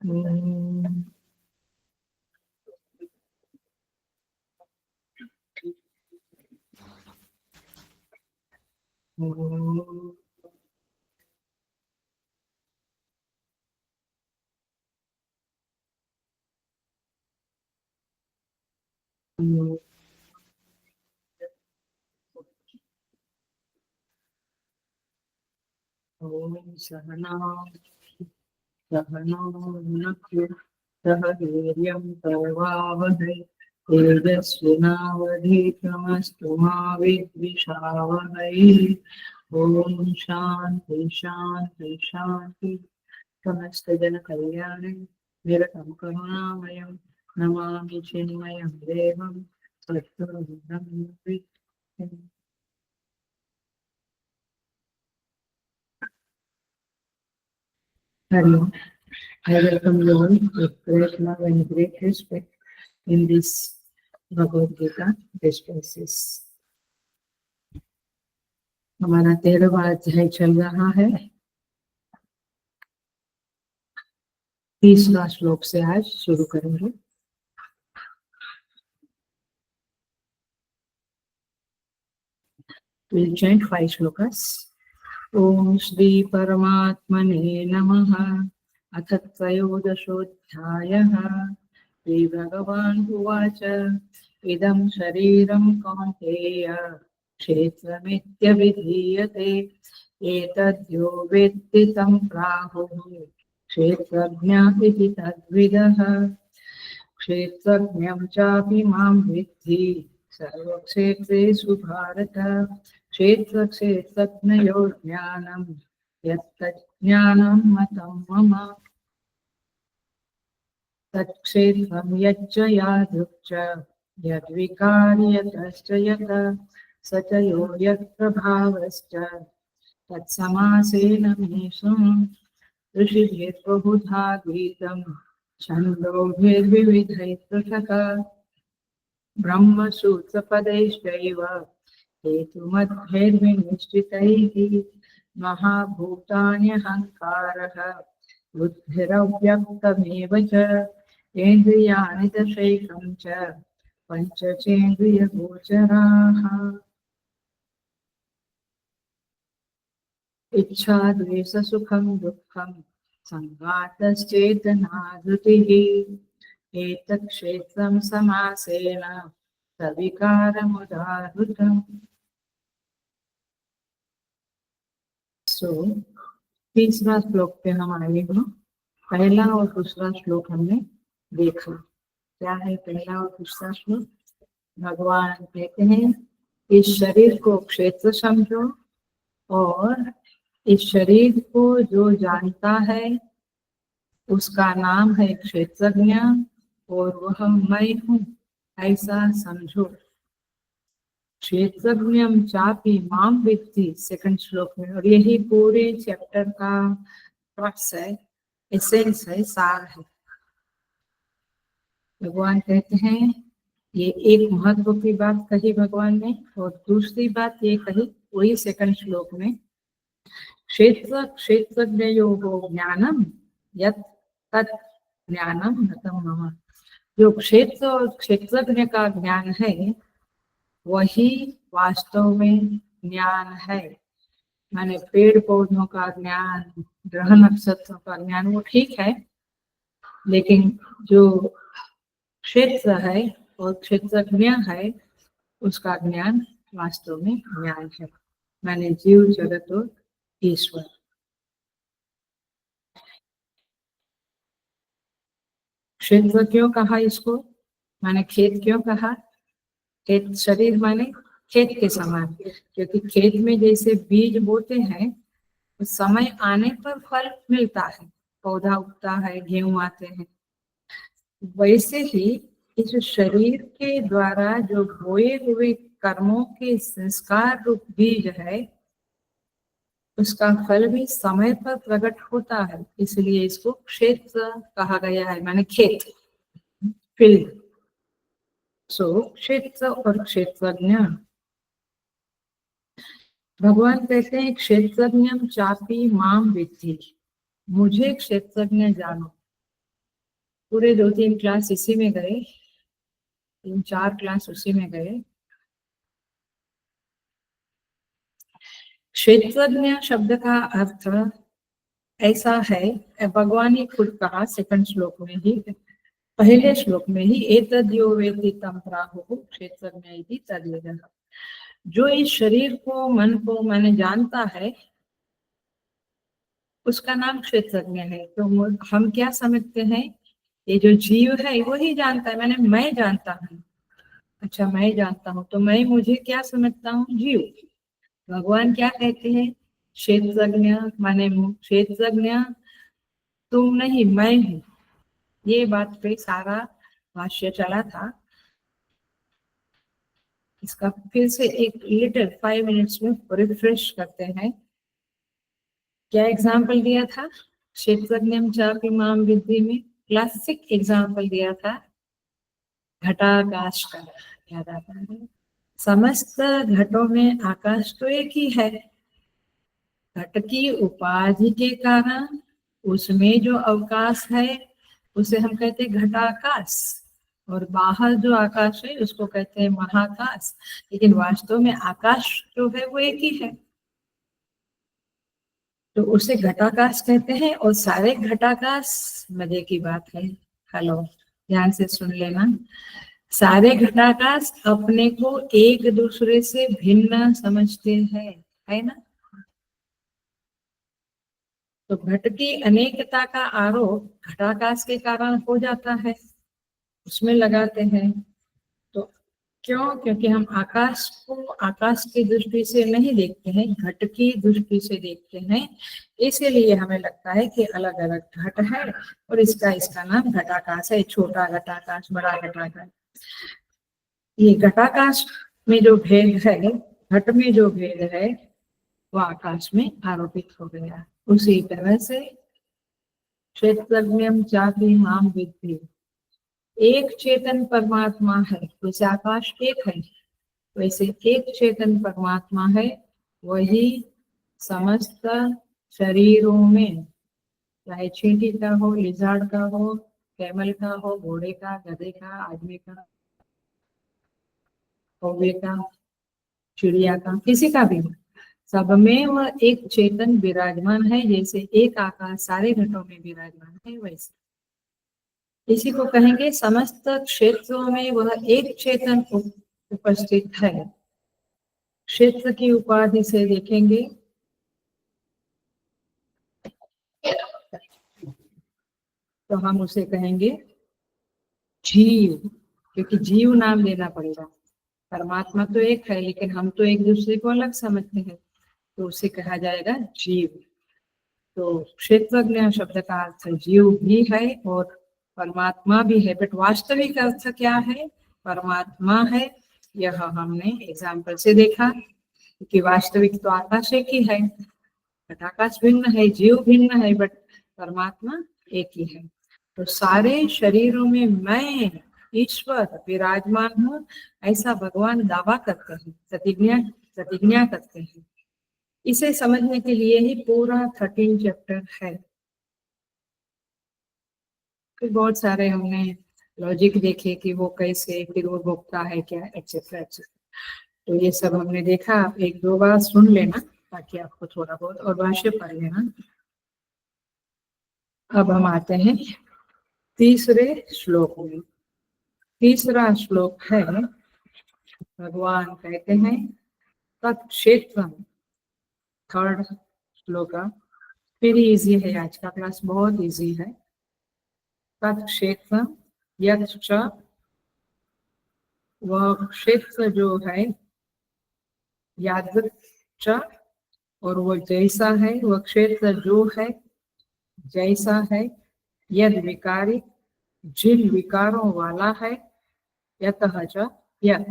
ओम ओम ओम सहना सहनो भुनक्तु सह वीर्यं करवावहै तेजस्विनावधीतमस्तु मा विद्विषावहै। ओम शांति शांति शांति। समस्त जन कल्याणे निरतं करुणामयं नमामि चिन्मयं देवं सद्गुरुं विष्णुं। Hari Om. I welcome you all with great love and great respect in this Bhagavad Gita discourses. हमारा 13वां अध्याय चल रहा है। 30वां श्लोक से आज शुरू करेंगे। We'll chant 5 shlokas. ओम श्री परमात्मने नमः। अथ त्रयोदशोऽध्यायः। श्री भगवान् उवाच इदं शरीरं कौन्तेय क्षेत्रमित्यभिधीयते एतद्यो वेत्ति तं प्राहुः क्षेत्रज्ञ इति तद्विदः। क्षेत्रज्ञं चापि मां विद्धि सर्वक्षेत्रेषु भारत। क्षेत्रक्षेत्रज्ञयोः ज्ञानं यत्तज्ज्ञानं मतं मम। तत्क्षेत्रं यच्च यादृक् च यद्विकारि यतश्च यत् स च यो यत्प्रभावश्च तत्समासेन मे शृणु। ऋषिभिर्बहुधा गीतं छन्दोभिर्विविधैः पृथक् ब्रह्मसूत्रपदैश्चैव हेतुमद्भिर्विनिश्चितैः। महाभूतान्यहङ्कारः बुद्धिरव्यक्तमेव च इन्द्रियाणि दशैकं च पञ्चचेन्द्रियगोचराः। इच्छा द्वेषसुखं दुःखं सङ्घातश्चेतना धृतिः एतत् क्षेत्रं समासेन सविकारमुदाहृतम्। सो 30वां श्लोक पे हम आए हैं। पहला और दूसरा श्लोक हमने देखा। क्या है पहला और दूसरा श्लोक? भगवान कहते हैं इस शरीर को क्षेत्र समझो और इस शरीर को जो जानता है उसका नाम है क्षेत्रज्ञ और वह मैं हूँ ऐसा समझो। क्षेत्रज्ञं चापि मां विद्धि सेकंड श्लोक में। और यही पूरे चैप्टर का क्रक्स है, एसेंस है, सार है। भगवान कहते हैं ये एक महत्व की बात कही भगवान ने और दूसरी बात ये कही वही सेकंड श्लोक में। क्षेत्र क्षेत्रज्ञयोः ज्ञानम यत् तत् ज्ञानम नतम मम। जो क्षेत्र और क्षेत्रज्ञ का ज्ञान है वही वास्तव में ज्ञान है। माने पेड़ पौधों का ज्ञान, ग्रह नक्षत्रों का ज्ञान वो ठीक है, लेकिन जो क्षेत्र है और क्षेत्रज्ञ है उसका ज्ञान वास्तव में ज्ञान है, माने जीव जगत और ईश्वर। क्षेत्र क्यों कहा इसको? माने खेत क्यों कहा? खेत शरीर माने खेत के समान, क्योंकि खेत में जैसे बीज बोते हैं तो समय आने पर फल मिलता है, पौधा उगता है, गेहूं आते हैं। वैसे ही इस शरीर के द्वारा जो बोए हुए कर्मों के संस्कार रूप बीज है उसका फल भी समय पर प्रकट होता है, इसलिए इसको क्षेत्र कहा गया है, माने खेत, फील्ड। सो क्षेत्र और क्षेत्रज्ञ। भगवान कहते हैं क्षेत्रज्ञ चापी माम विद्धि, मुझे क्षेत्रज्ञ जानो। पूरे 2-3 क्लास इसी में गए, 3-4 क्लास उसी में गए। क्षेत्रज्ञ शब्द का अर्थ ऐसा है, भगवान ने खुद कहा सेकंड श्लोक में ही, पहले श्लोक में ही, एतद्यो वेत्ति तं प्राहुः क्षेत्रज्ञ इति तद्वेदः। जो इस शरीर को, मन को मैंने जानता है, उसका नाम क्षेत्रज्ञ है। तो हम क्या समझते हैं, ये जो जीव है वही जानता है, मैं जानता हूँ। अच्छा, मैं जानता हूँ तो मैं मुझे क्या समझता हूँ, जीव। भगवान क्या कहते हैं, क्षेत्रज्ञ माने क्षेत्रज्ञ तुम नहीं मैं हूँ। ये बात पे सारा भाष्य चला था। इसका फिर से एक लिटिल 5 मिनट्स में रिफ्रेश करते हैं। क्या एग्जाम्पल दिया था, क्षेत्रज्ञम चापि माम विद्धि में क्लासिक एग्जाम्पल दिया था घटाकाश का, याद आता है। समस्त घटों में आकाश तो एक ही है, घट की उपाधि के कारण उसमें जो अवकाश है उसे हम कहते हैं घटाकाश, और बाहर जो आकाश है उसको कहते हैं महाकाश। लेकिन वास्तव में आकाश जो है वो एक ही है, तो उसे घटाकाश कहते हैं। और सारे घटाकाश, मजे की बात है, हेलो ध्यान से सुन लेना, सारे घटाकाश अपने को एक दूसरे से भिन्न समझते हैं, है ना। तो घट की अनेकता का आरोप घटाकाश के कारण हो जाता है, उसमें लगाते हैं। तो क्यों, क्योंकि हम आकाश को आकाश की दृष्टि से नहीं देखते हैं, घट की दृष्टि से देखते हैं। इसीलिए हमें लगता है कि अलग अलग घट है और इसका नाम घटाकाश है, छोटा घटाकाश, बड़ा घटाकाश। ये घटाकाश में जो भेद है, घट में जो भेद है, वो आकाश में आरोपित हो गया। उसी तरह से क्षेत्रज्ञम चापि माम विद्धि, एक चेतन परमात्मा है, जैसे आकाश एक है वैसे एक चेतन परमात्मा है, वही समस्त शरीरों में, चाहे चींटी का हो, लिजार्ड का हो, कैमल का हो, घोड़े का, गधे का, आदमी का, कौवे का, चिड़िया का, किसी का भी, सब में वह एक चेतन विराजमान है। जैसे एक आकाश सारे घटों में विराजमान है, वैसे इसी को कहेंगे समस्त क्षेत्रों में वह एक चेतन उपस्थित है। क्षेत्र की उपाधि से देखेंगे तो हम उसे कहेंगे जीव, क्योंकि जीव नाम लेना पड़ेगा। परमात्मा तो एक है लेकिन हम तो एक दूसरे को अलग समझते हैं, तो उसे कहा जाएगा जीव। तो क्षेत्रज्ञ शब्द का अर्थ जीव भी है और परमात्मा भी है, बट वास्तविक अर्थ क्या है, परमात्मा है। यह हमने एग्जाम्पल से देखा कि वास्तविक तो आकाश एक ही है, घटाकाश भिन्न है, जीव भिन्न है, बट परमात्मा एक ही है। तो सारे शरीरों में मैं ईश्वर विराजमान हूँ, ऐसा भगवान दावा करते हैं, प्रतिज्ञा करते हैं। इसे समझने के लिए ही पूरा 13 चैप्टर है। फिर बहुत सारे हमने लॉजिक देखे कि वो कैसे, फिर वो भोगता है क्या, एक्सेट्रा एक्सेट्रा। तो ये सब हमने देखा, आप 1-2 बार सुन लेना ताकि आपको थोड़ा बहुत, और भाष्य पढ़ लेना। अब हम आते हैं तीसरे श्लोक में। तीसरा श्लोक है, भगवान कहते हैं तत्क्षेत्रम, थर्ड श्लोक वेरी इजी है, आज का क्लास बहुत इजी है। तत्क्षेत्रम यच्च, वह क्षेत्र जो है, यादृच, और वो जैसा है, वह क्षेत्र जो है जैसा है, यद विकारी, जिन विकारों वाला है, यतः च, यत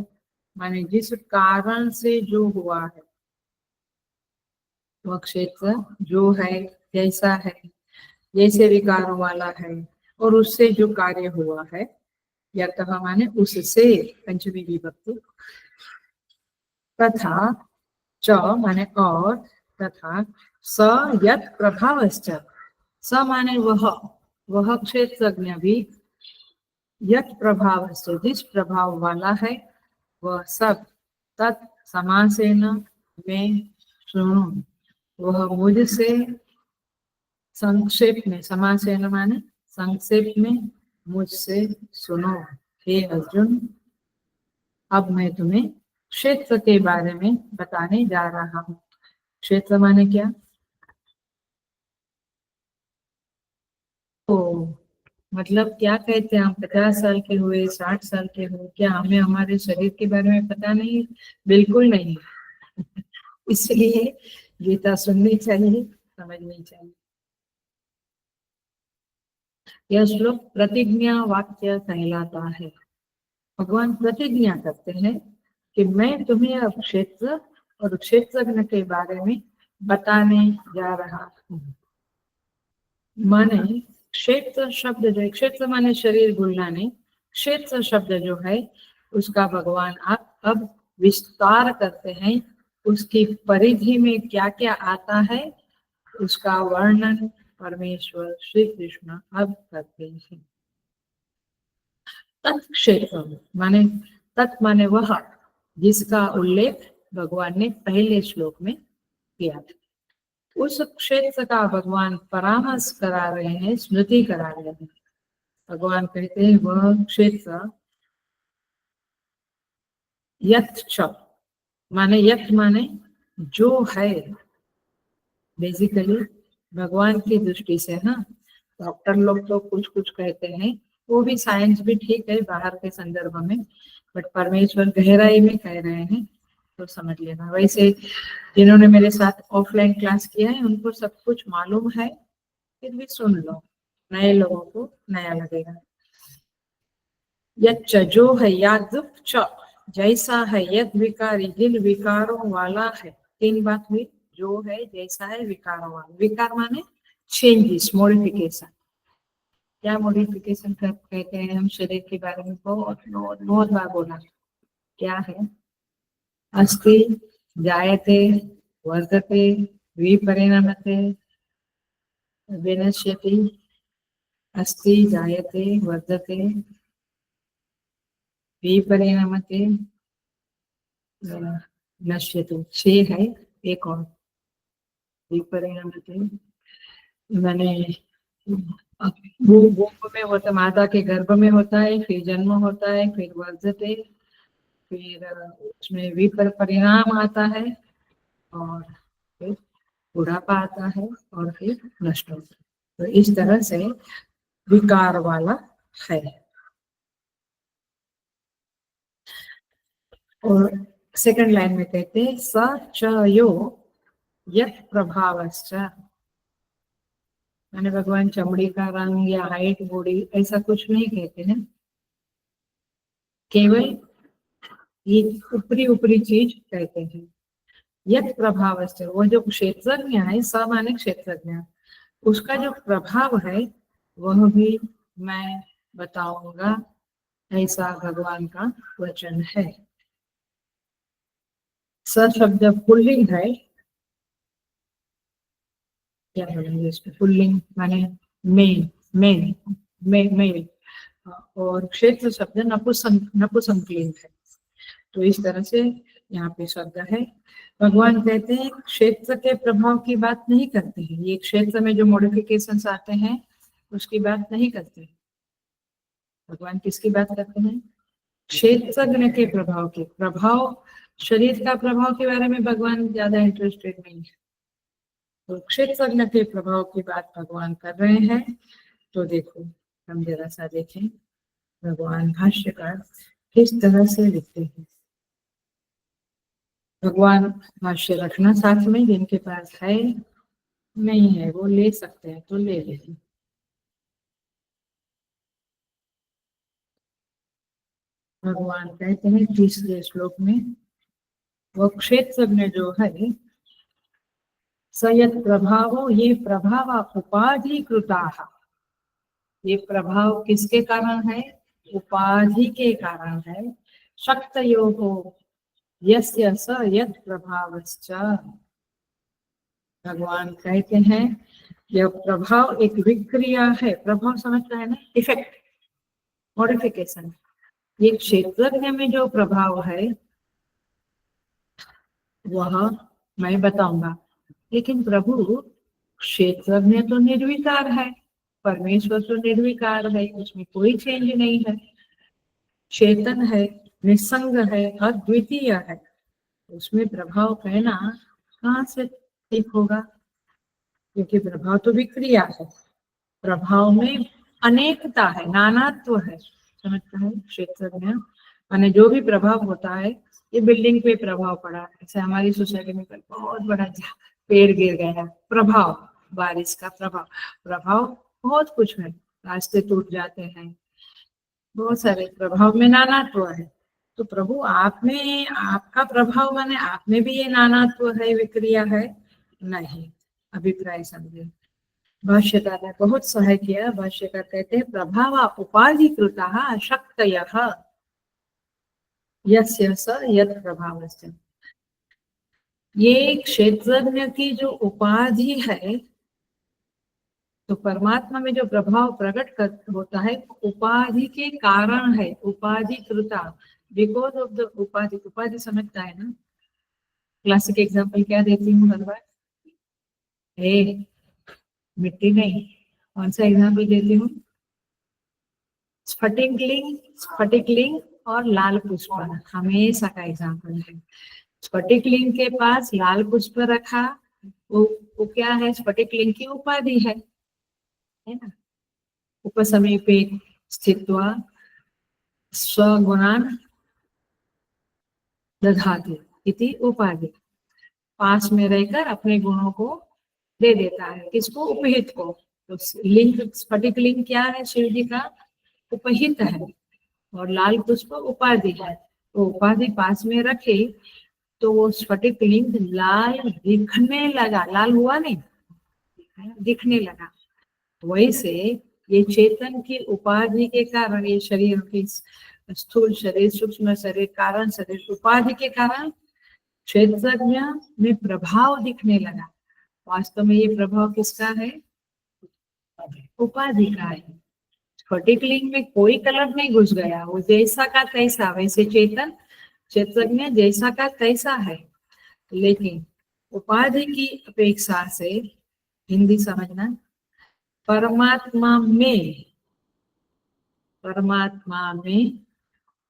माने जिस कारण से जो हुआ है, वह क्षेत्र जो है जैसा है, जैसे विकारों वाला है, और उससे जो कार्य हुआ है, यतः माने उससे, पंचमी विभक्ति, तथा च माने और, तथा स यत प्रभावश्च, स माने वह क्षेत्रज्ञ भी यत् प्रभाव से जिस प्रभाव वाला है वह सब तत् समासेन में सुनो, वह मुझसे संक्षेप में, समासेन माने संक्षेप में मुझसे सुनो। हे अर्जुन, अब मैं तुम्हें क्षेत्र के बारे में बताने जा रहा हूँ। क्षेत्र माने क्या? तो मतलब क्या कहते हैं, हम 50 साल के हुए, 60 साल के हुए, क्या हमें हमारे शरीर के बारे में पता नहीं? बिल्कुल नहीं। इसलिए गीता सुननी चाहिए, समझनी चाहिए। यह श्लोक प्रतिज्ञा वाक्य कहलाता है। भगवान प्रतिज्ञा करते हैं कि मैं तुम्हें अब क्षेत्र और क्षेत्रज्ञ के बारे में बताने जा रहा हूँ। माने क्षेत्र शब्द जो, क्षेत्र माने शरीर भूलना नहीं, क्षेत्र शब्द जो है उसका भगवान आप अब विस्तार करते हैं। उसकी परिधि में क्या क्या आता है उसका वर्णन परमेश्वर श्री कृष्ण अब करते हैं। तत्क्षेत्र माने, तत् माने वह जिसका उल्लेख भगवान ने पहले श्लोक में किया था, उस क्षेत्र का भगवान परामर्श करा रहे हैं, स्मृति करा रहे हैं। भगवान कहते हैं वह क्षेत्र यत् च माने, यत् माने जो है। बेसिकली भगवान की दृष्टि से ना, डॉक्टर लोग तो कुछ कुछ कहते हैं, वो भी साइंस भी ठीक है बाहर के संदर्भ में, बट परमेश्वर गहराई में कह रहे हैं तो समझ लेना। वैसे जिन्होंने मेरे साथ ऑफलाइन क्लास किया है उनको सब कुछ मालूम है, फिर भी सुन लो, नए लोगों को नया लगेगा। यच्च जो है, यादुक च जैसा है, यद विकारी जिन विकारों वाला है। तीन बात हुई, जो है, जैसा है, विकारों वाला। विकार माने चेंजेस, मॉडिफिकेशन। क्या मॉडिफिकेशन कहते हैं हम शरीर के बारे में? बहुत बहुत बहुत बार बोला। क्या है? अस्ति जायते वर्धते विपरिणमते विनश्यति। अस्ति जायते वर्धते विपरिणमते नश्यति। 6 है, एक और विपरिणमते मैंने गर्भ में होता, माता के गर्भ में होता है, फिर जन्म होता है, फिर वर्धते, फिर उसमें विपर परिणाम आता है, और फिर बुढ़ापा आता है, और फिर नष्ट होता है। तो इस तरह से विकार वाला है। और सेकंड लाइन में कहते हैं स च यो यत् प्रभावश्च, मैंने भगवान चमड़ी का रंग या हाइट, बॉडी, ऐसा कुछ नहीं कहते हैं, केवल ये ऊपरी ऊपरी चीज कहते हैं। यत् प्रभावश्च, वो जो क्षेत्रज्ञ है, स माने क्षेत्रज्ञ, उसका जो प्रभाव है वह भी मैं बताऊंगा, ऐसा भगवान का वचन है। स शब्द पुल्लिंग है, क्या बोलेंगे इसको? पुल्लिंग माने मेल, मेल, मेल, और क्षेत्र शब्द नपुंसकलिंग है। तो इस तरह से यहाँ पे शब्द है। भगवान कहते हैं क्षेत्र के प्रभाव की बात नहीं करते हैं, ये क्षेत्र में जो मॉडिफिकेशंस आते हैं उसकी बात नहीं करते हैं। भगवान किसकी बात करते हैं? क्षेत्रज्ञ के प्रभाव के। प्रभाव, शरीर का प्रभाव के बारे में भगवान ज्यादा इंटरेस्टेड नहीं है, तो क्षेत्रज्ञ के प्रभाव की बात भगवान कर रहे हैं। तो देखो, हम जरा सा देखें भगवान भाष्यकार किस तरह से लिखते हैं। भगवान भाष्य रखना साथ में, जिनके पास है नहीं है वो ले सकते हैं तो ले लें। भगवान कहते हैं तीसरे श्लोक में, वो क्षेत्रज्ञ जो है सयत प्रभावो, ये प्रभाव उपाधिकृता, ये प्रभाव किसके कारण है? उपाधि के कारण है। शक्तयोगो यस्य स यत् प्रभावश्च, भगवान कहते हैं यह प्रभाव एक विक्रिया है। प्रभाव समझता है ना, इफेक्ट, मॉडिफिकेशन। ये क्षेत्रज्ञ में जो प्रभाव है वह मैं बताऊंगा, लेकिन प्रभु क्षेत्रज्ञ तो निर्विकार है, परमेश्वर तो निर्विकार है, उसमें कोई चेंज नहीं है, चेतन है, निसंग है, अद्वितीय है, उसमें प्रभाव कहना कहाँ से ठीक होगा? क्योंकि प्रभाव तो विक्रिया है, प्रभाव में अनेकता है, नानात्व है, समझता है क्षेत्रज्ञ। माने जो भी प्रभाव होता है, ये बिल्डिंग पे प्रभाव पड़ा, जैसे हमारी सोसाइटी में कल बहुत बड़ा पेड़ गिर गया, प्रभाव, बारिश का प्रभाव, प्रभाव बहुत कुछ है, रास्ते टूट जाते हैं, बहुत सारे प्रभाव में नानात्व है। तो प्रभु आप में, आपका प्रभाव माने आप में भी ये नानात्व है, विक्रिया है? नहीं। अभिप्राय समझे। भाष्यकार ने बहुत सहाय किया। भाष्यकार कहते हैं प्रभाव उपाधिकृता शक्तयः यस्य स यत् प्रभावस्य। ये क्षेत्रज्ञ की जो उपाधि है, तो परमात्मा में जो प्रभाव प्रकट होता है उपाधि के कारण है, उपाधिकृता, बिकॉज ऑफ द उपाधि। उपाधि समझता है ना? क्लासिक एग्जाम्पल क्या देती हूँ हर बार? मिट्टी नहीं, कौन सा एग्जाम्पल देती हूँ? स्फटिकलिंग, स्फटिकलिंग और लाल पुष्प हमेशा का एग्जाम्पल है। स्फटिकलिंग के पास लाल पुष्प रखा, वो क्या है? स्फटिकलिंग की उपाधि है ना? उपसमीपे स्थित्वा स्वगुणान दधाति इति उपाधि। पास में रहकर अपने गुणों को दे देता है, किसको? उपहित को। तो लिंग, स्फटिक लिंग क्या है? शिव जी का उपहित है, और लाल पुष्प उपाधि है। तो उपाधि पास में रखे तो वो स्फटिक लिंग लाल दिखने लगा, लाल हुआ नहीं, दिखने लगा। वैसे ये चेतन की उपाधि के कारण, ये शरीर की स्थूल शरीर, सूक्ष्म शरीर, कारण शरीर, उपाधि के कारण क्षेत्रज्ञ में प्रभाव दिखने लगा। वास्तव में ये प्रभाव किसका है? उपाधि का है। स्फटिक लिंग में कोई कलर नहीं घुस गया, वो जैसा का तैसा, वैसे चेतन क्षेत्रज्ञ जैसा का तैसा है। लेकिन उपाधि की अपेक्षा से, हिंदी समझना, परमात्मा में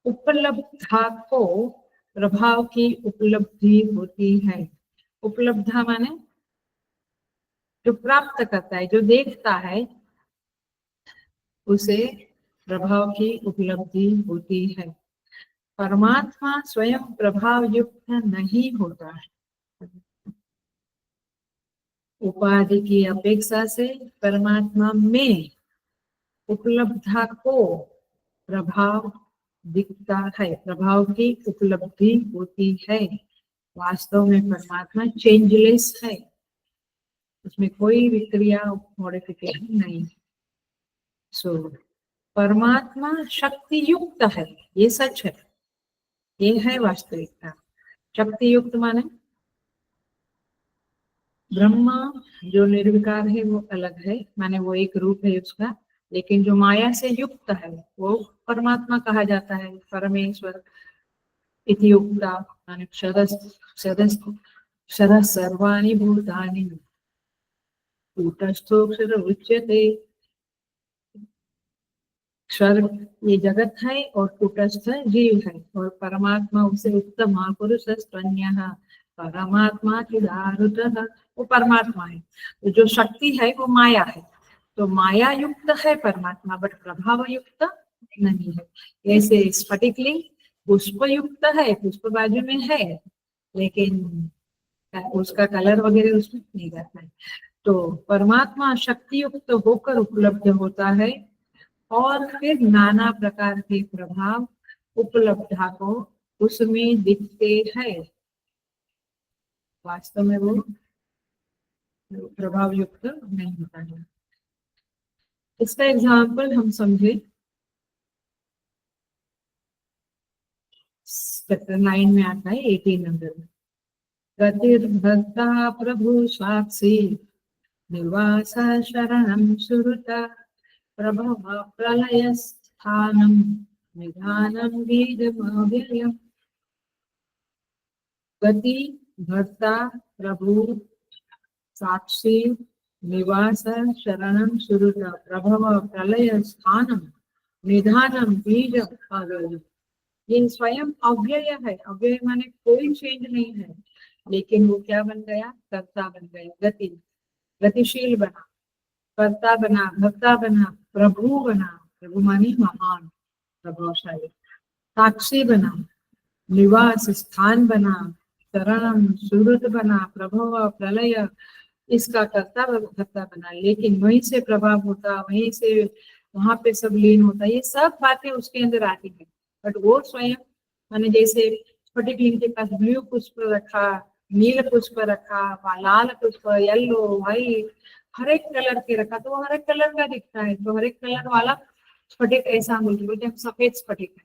उपलब्धा को प्रभाव की उपलब्धि होती है। उपलब्धा माने जो प्राप्त करता है, जो देखता है, उसे प्रभाव की उपलब्धि होती है। परमात्मा स्वयं प्रभाव युक्त नहीं होता है। उपाधि की अपेक्षा से परमात्मा में उपलब्धा को प्रभाव दिखता है, प्रभाव की उपलब्धि होती है। वास्तव में परमात्मा चेंजलेस है, उसमें कोई विक्रिया, मॉडिफिकेशन नहीं। सो परमात्मा शक्ति युक्त है, ये सच है, ये है वास्तविकता। शक्ति युक्त माने ब्रह्मा जो निर्विकार है वो अलग है, माने वो एक रूप है उसका, लेकिन जो माया से युक्त है वो परमात्मा कहा जाता है, परमेश्वर इति युक्ता, माने क्षरः सर्वाणि भूतानि कूटस्थोऽक्षर उच्यते। क्षर ये जगत है और कूटस्थ जीव है, और परमात्मा उसे उत्तम महापुरुष स्तन्यः परमात्मा चिदारुतः, वो परमात्मा है। तो जो शक्ति है वो माया है, तो माया युक्त है परमात्मा, बट प्रभाव युक्त नहीं है। ऐसे स्फटिकलिंग पुष्प युक्त है, पुष्प बाजू में है, लेकिन उसका कलर वगैरह उसमें नहीं रहता है। तो परमात्मा शक्ति युक्त होकर उपलब्ध होता है, और फिर नाना प्रकार के प्रभाव उपलब्धा को उसमें दिखते हैं। वास्तव में वो प्रभाव युक्त नहीं होता है। इसका एग्जाम्पल हम समझे, चैप्टर 9 में आता है 18 नंबर में। गतिर्भक्ता प्रभु साक्षी निर्वासा शरणं सुहृता प्रभव प्रलय स्थानं निधानं बीजमव्ययम्। गति भर्ता प्रभु साक्षी निवास शरणं सुहृद प्रभव प्रलय स्थानम निधानम बीज अव्यय। ये स्वयं अव्यय है। अव्यय माने कोई चेंज नहीं है, लेकिन वो क्या बन गया? कर्ता बन गया। गति, गतिशील बना, कर्ता बना, भक्ता बना, प्रभु बना, प्रभु मानी महान प्रभावशाली, साक्षी बना, निवास स्थान बना, शरणम सुहृद बना, प्रभव प्रलय इसका कर्ता भक्ता बना। लेकिन वहीं से प्रभाव होता, वहीं से वहां पे सब लीन होता, ये सब बातें उसके अंदर आती है। बट वो स्वयं माने जैसे स्फटिक लिंग के पास ब्लू पुष्प रखा, नील पुष्प रखा, लाल पुष्प, येलो, व्हाइट, हर एक कलर के रखा, तो वो हर एक कलर का दिखता है। तो हर एक कलर वाला स्फटिक ऐसा बोलते हैं, सफेद स्फटिक है,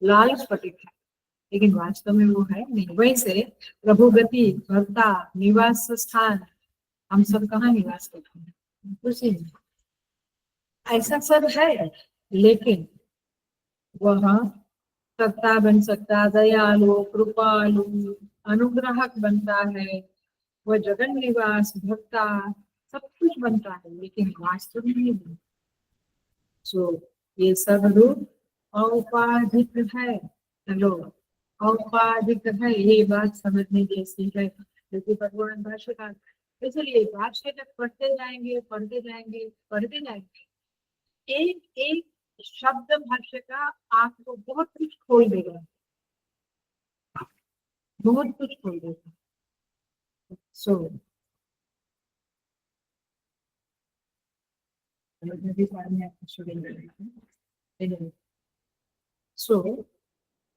लाल स्फटिक है, लेकिन वास्तव में वो है नहीं। वैसे प्रभु गति भर्ता निवास स्थान, हम सब कहाँ निवास करते हैं? उसी में। ऐसा सब है, लेकिन वह कर्ता बन सकता, दयालु, कृपालु, अनुग्राहक बनता है, वह जगन निवास, भक्ता, सब कुछ बनता है, लेकिन वास्तव में नहीं। सो ये सब रूप औपाधिक है। हेलो, औपाधिक है, ये बात समझने जैसी है, क्योंकि भगवान भाष्यकार, इसलिए भाष्य तक पढ़ते जाएंगे, पढ़ते जाएंगे, पढ़ते जाएंगे, एक एक शब्द भाष्य का आपको बहुत कुछ खोल देगा, बहुत कुछ खोल देगा। सो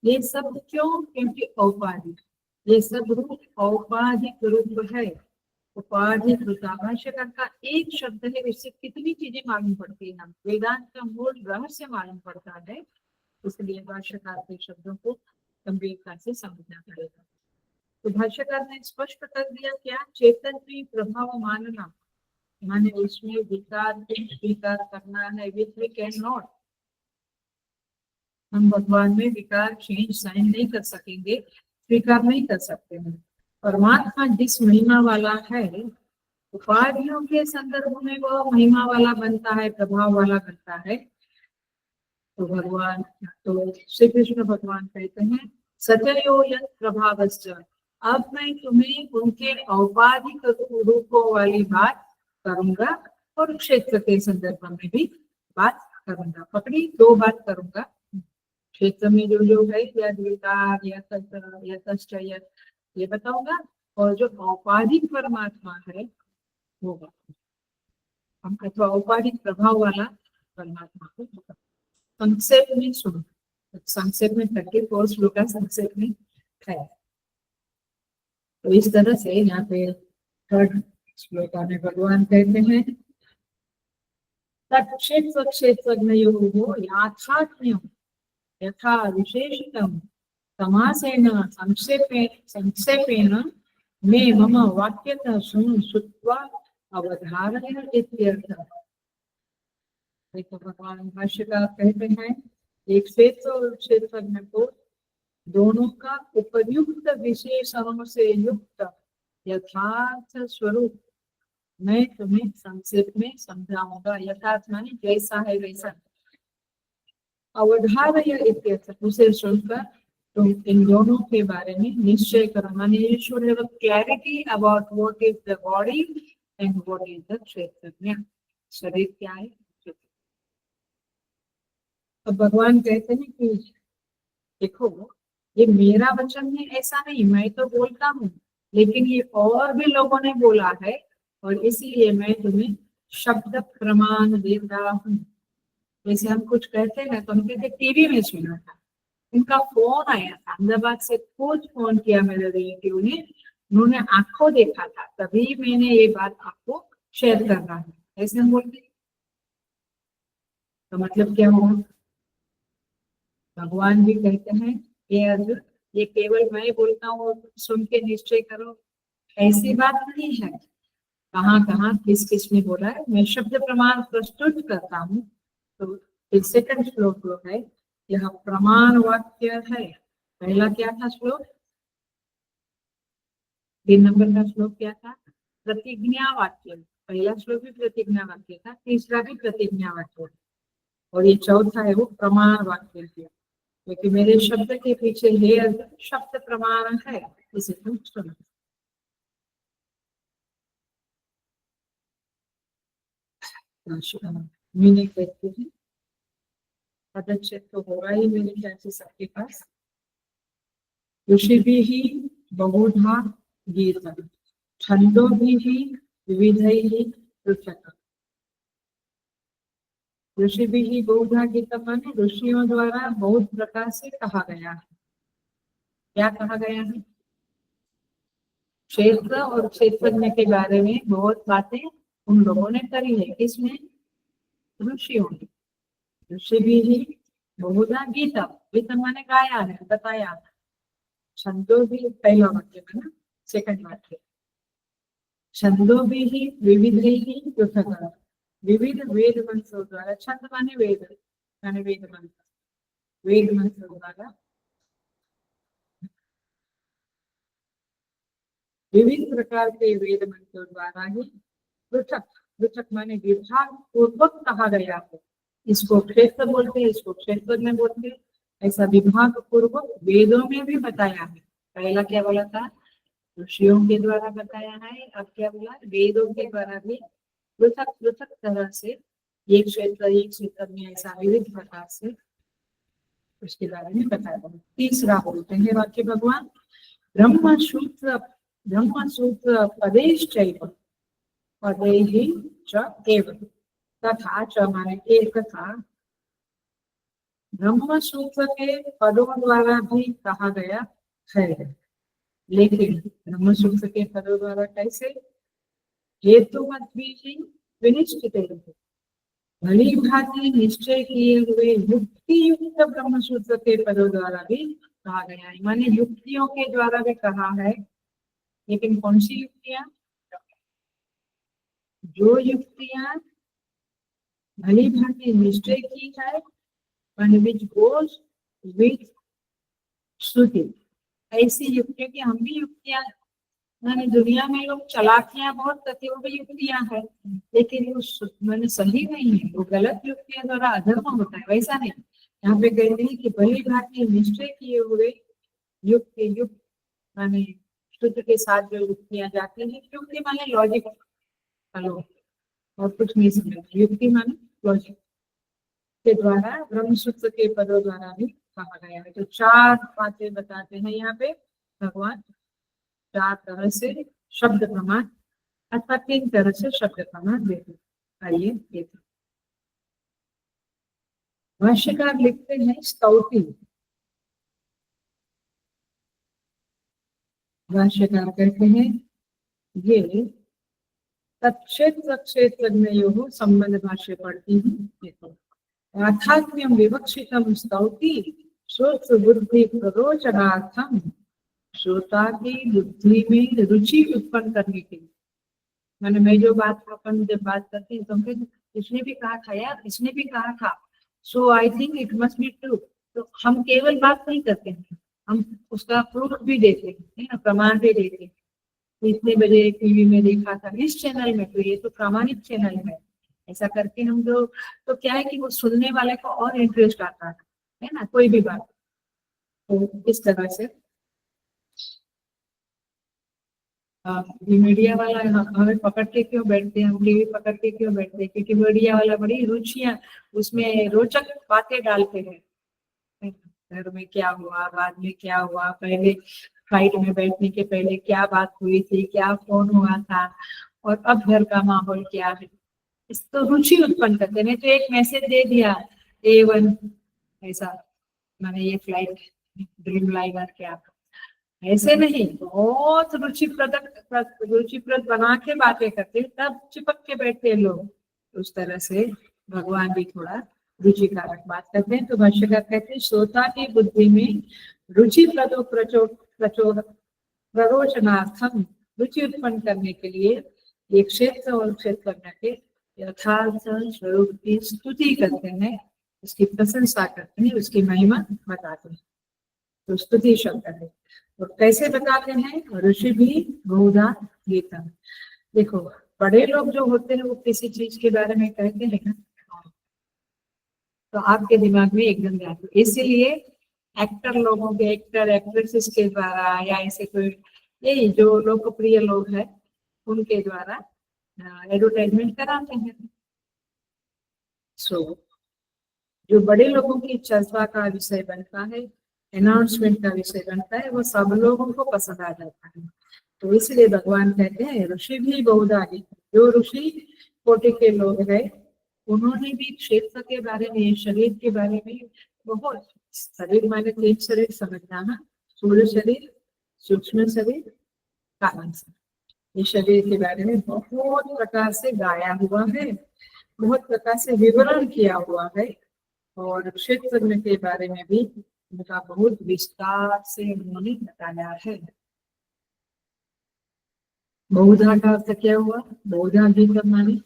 ये सब क्यों? क्योंकि औपाधिक, ये सब रूप औपाधिक रूप है। उपाधिक भाष्यकार का एक शब्द है, इससे कितनी चीजें मालूम पड़ती है। हम वेदांत का मूल रहस्य मालूम पड़ता है, इसलिए भाष्यकार के शब्दों को गंभीरता से समझना पड़ेगा। तो भाष्यकार ने स्पष्ट कर दिया क्या? चेतन की प्रभाव मानना, माने उसमें विकार को स्वीकार करना है, विच वी कैन नॉट। हम भगवान में विकार चेंज साइन नहीं कर सकेंगे, स्वीकार नहीं कर सकते हैं। परमात्मा जिस महिमा वाला है, उपाधियों के संदर्भ में वो महिमा वाला बनता है, प्रभाव वाला बनता है। तो भगवान, तो श्री कृष्ण भगवान कहते हैं सचयो यत् प्रभावश्च। अब मैं तुम्हें उनके औपाधिक रूपों वाली बात करूंगा और क्षेत्र के संदर्भ में भी बात करूंगा। पकड़ी, दो बात करूंगा। क्षेत्र में जो जो है ये बताऊंगा, और जो औपाधिक परमात्मा है होगा, हम अथवा औपाधिक प्रभाव वाला परमात्मा को संक्षेप में सुनो। संक्षेप में 34 श्लोक का संक्षेप में है। तो इस तरह से यहाँ पे थर्ड श्लोक में भगवान कहते हैं तत्क्षेत्र क्षेत्रज्ञयोः याथात्म्यं यथा विशेषितं समासेन संक्षेपेण मे मम वाक्यतः श्रुत्वा अवधारय इत्यर्थः। तो भगवान भाष्यकार कहते हैं एक क्षेत्र और क्षेत्रज्ञ को दोनों का उपयुक्त विशेषणों से युक्त यथार्थ स्वरूप मैं तुम्हें संक्षेप में समझाऊंगा। यथार्थ माने जैसा है वैसा। अवधारय इत्यर्थ, उसे सुनकर तुम इन दोनों के बारे में निश्चय करो। माने you should have a clarity about what is the body and what is the क्षेत्रज्ञ। शरीर क्या है। अब भगवान कहते हैं कि देखो, ये मेरा वचन है ऐसा नहीं, मैं तो बोलता हूँ, लेकिन ये और भी लोगों ने बोला है, और इसीलिए मैं तुम्हें शब्द प्रमाण देता हूँ। जैसे हम कुछ कहते हैं तो हम कहते टीवी में सुना था, उनका फोन आया था अहमदाबाद से, खुद फोन किया मेरे रिलेटिव ने, उन्होंने आंखों देखा था, तभी मैंने ये बात आपको शेयर कर रहा है। ऐसे हम बोलते, तो मतलब क्या हुआ? भगवान भी कहते हैं ये अर्जुन, ये केवल मैं बोलता हूँ सुन के निश्चय करो, ऐसी बात नहीं है। कहाँ कहाँ किस किस ने बोला है, मैं शब्द प्रमाण प्रस्तुत करता हूँ। तो फिर सेकंड श्लोक जो है यह प्रमाण वाक्य है। पहला क्या था श्लोक, 3 नंबर का श्लोक क्या था, प्रतिज्ञा वाक्य। पहला श्लोक भी प्रतिज्ञा वाक्य था, तीसरा भी प्रतिज्ञा वाक्य, और ये चौथा है वो प्रमाण वाक्य है, क्योंकि मेरे शब्द के पीछे ये शब्द प्रमाण है, इसे तुम सुनो। मीनिंग देखते हैं, पदच्छेद तो होगा ही मेरे ख्याल से सबके पास। ऋषिभिः बहुधा गीतम् छन्दोभिः विविधैः पृथक्। ऋषिभिः बहुधा गीतम् माने ऋषियों द्वारा बहुत प्रकार से कहा गया है। क्या कहा गया है, क्षेत्र और क्षेत्रज्ञ के बारे में बहुत बातें उन लोगों ने करी है। किसमें, ऋषियों ने। ऋषिभिः बहुधा गीतम्, गीतम् माने गाया है, बताया। छंदो भी पहला वाक्य है ना, सेकंड वाक्य। छंदो भी ही विविध ही पृथक, विविध वेद मंत्रों द्वारा। छंद माने वेद, माने वेद मंत्र, वेद मंत्रों द्वारा, विभिन्न प्रकार के वेद मंत्रों द्वारा ही पृथक, पृथक माने विभाग पूर्वक कहा गया है। इसको क्षेत्र बोलते हैं, इसको क्षेत्र में बोलते हैं। ऐसा विभाग पूर्वक वेदों में भी बताया है। पहला क्या बोला था, ऋषियों के द्वारा बताया है, अब क्या बोला, वेदों के द्वारा भी पृथक पृथक तरह से एक क्षेत्र में ऐसा विविध प्रकार से उसके बारे में बताया। तीसरा बोलते हैं वाक्य भगवान, ब्रह्मसूत्र पदेश्चैव पदैः च एव तथा च माने एक था। ब्रह्मसूत्र के पदों द्वारा भी कहा गया है, लेकिन ब्रह्मसूत्र के पदों द्वारा कैसे, हेतु मत भी विनिश्चित भली भांति निश्चय किए हुए युक्ति युक्त ब्रह्मसूत्र के पदों द्वारा भी कहा गया है। माने युक्तियों के द्वारा भी कहा है, लेकिन कौन सी युक्तियां, जो युक्तियां भली भांति निश्चय की है, which goes with श्रुति। ऐसी युक्तियों की हम भी युक्तियां, मैंने दुनिया में लोग चालाकियां बहुत करते, वो भी युक्तियां है, लेकिन वो मैंने सही नहीं है, वो गलत युक्तियां द्वारा अधर्म होता है, वैसा नहीं। यहाँ पे कहते हैं कि भली भांति निश्चय किए हुए युक्त माने शुद्ध के साथ जो युक्तियां जाती है, युक्ति माने लॉजिक, हेलो और कुछ नहीं समझ, युक्ति माने लॉजिक के द्वारा ब्रह्मसूत्र के पदों द्वारा भी कहा गया है। तो 4 बातें बताते हैं यहाँ पे भगवान, 4 तरह से शब्द प्रमाण अथवा 3 तरह से शब्द प्रमाण देते। आइए देखते, भाष्यकार लिखते हैं स्तौति। भाष्यकार कहते हैं ये तत्क्षेत्र क्षेत्रज्ञयोः संबंध भाष्य पढ़ती हूँ। याथात्म्यं विवक्षितं स्तौति श्रोत्र बुद्धि प्ररोचनार्थम, श्रोता की बुद्धि में रुचि उत्पन्न करने के लिए। मैंने मैं जो बात अपन जब बात करते हैं तो इसने भी कहा था यार, इसने भी कहा था, so I think it must be true. तो हम केवल बात नहीं करते हैं, हम उसका प्रूफ भी देते हैं ना, प्रमाण भी देते हैं। इतने बजे टीवी में देखा था, इस चैनल में, तो ये तो प्रामाणिक चैनल है, ऐसा करके हम तो क्या है कि वो सुनने वाले को और इंटरेस्ट आता है ना, कोई भी बात। तो इस तरह से मीडिया वाला हमें पकड़ के क्यों बैठते हैं, हम टीवी पकड़ के क्यों बैठते हैं, क्योंकि मीडिया वाला बड़ी रुचियां उसमें रोचक बातें डालते हैं। घर में क्या हुआ, बाद में क्या हुआ, पहले फ्लाइट में बैठने के पहले क्या बात हुई थी, क्या फोन हुआ था, और अब घर का माहौल क्या है, इस तो रुचि उत्पन्न करते। नहीं तो एक मैसेज दे दिया A1 ऐसा, मैंने ये फ्लाइट ड्रीम लाइनर क्या, ऐसे नहीं, बहुत रुचिप्रद बना के बातें करते, तब चिपक के बैठते हैं लोग। उस तरह से भगवान भी थोड़ा रुचिकारक बात करते हैं। तो भाष्यकार कहते हैं श्रोता की बुद्धि में रुचिप्रदो प्ररोचनार्थम, रुचि उत्पन्न करने के लिए एक क्षेत्र और क्षेत्र के यथार्थ स्वरूप की स्तुति करते हैं उसकी प्रशंसा करते हैं, उसकी महिमा बताते हैं, तो स्तुति शब्द है। तो कैसे बताते हैं? ऋषि भी बहुधा गीता। देखो बड़े लोग जो होते हैं वो किसी चीज के बारे में कहते हैं ना, तो आपके दिमाग में एकदम जाते, इसीलिए एक्टर लोगों के, एक्टर एक्ट्रेसेस के द्वारा या ऐसे कोई यही जो लोकप्रिय लोग हैं उनके द्वारा एडवर्टाइजमेंट कराते हैं। सो जो बड़े लोगों की चर्चा का विषय बनता है, अनाउंसमेंट का विषय बनता है, वो सब लोगों को पसंद आ जाता है। तो इसलिए भगवान कहते हैं ऋषि भी बहुधा गीता। जो ऋषि कोटि के लोग हैं उन्होंने भी क्षेत्र के बारे में, शरीर के बारे में बहुत, शरीर माने 3 शरीर समझना ना, स्थूल शरीर, सूक्ष्म शरीर, कारण शरीर, ये शरीर के बारे में बहुत प्रकार से गाया हुआ है, बहुत प्रकार से विवरण किया हुआ है, और क्षेत्र के बारे में भी उनका बहुत विस्तार से उन्होंने बताया है। बहुधा का अर्थ क्या हुआ? बहुधा गीता माने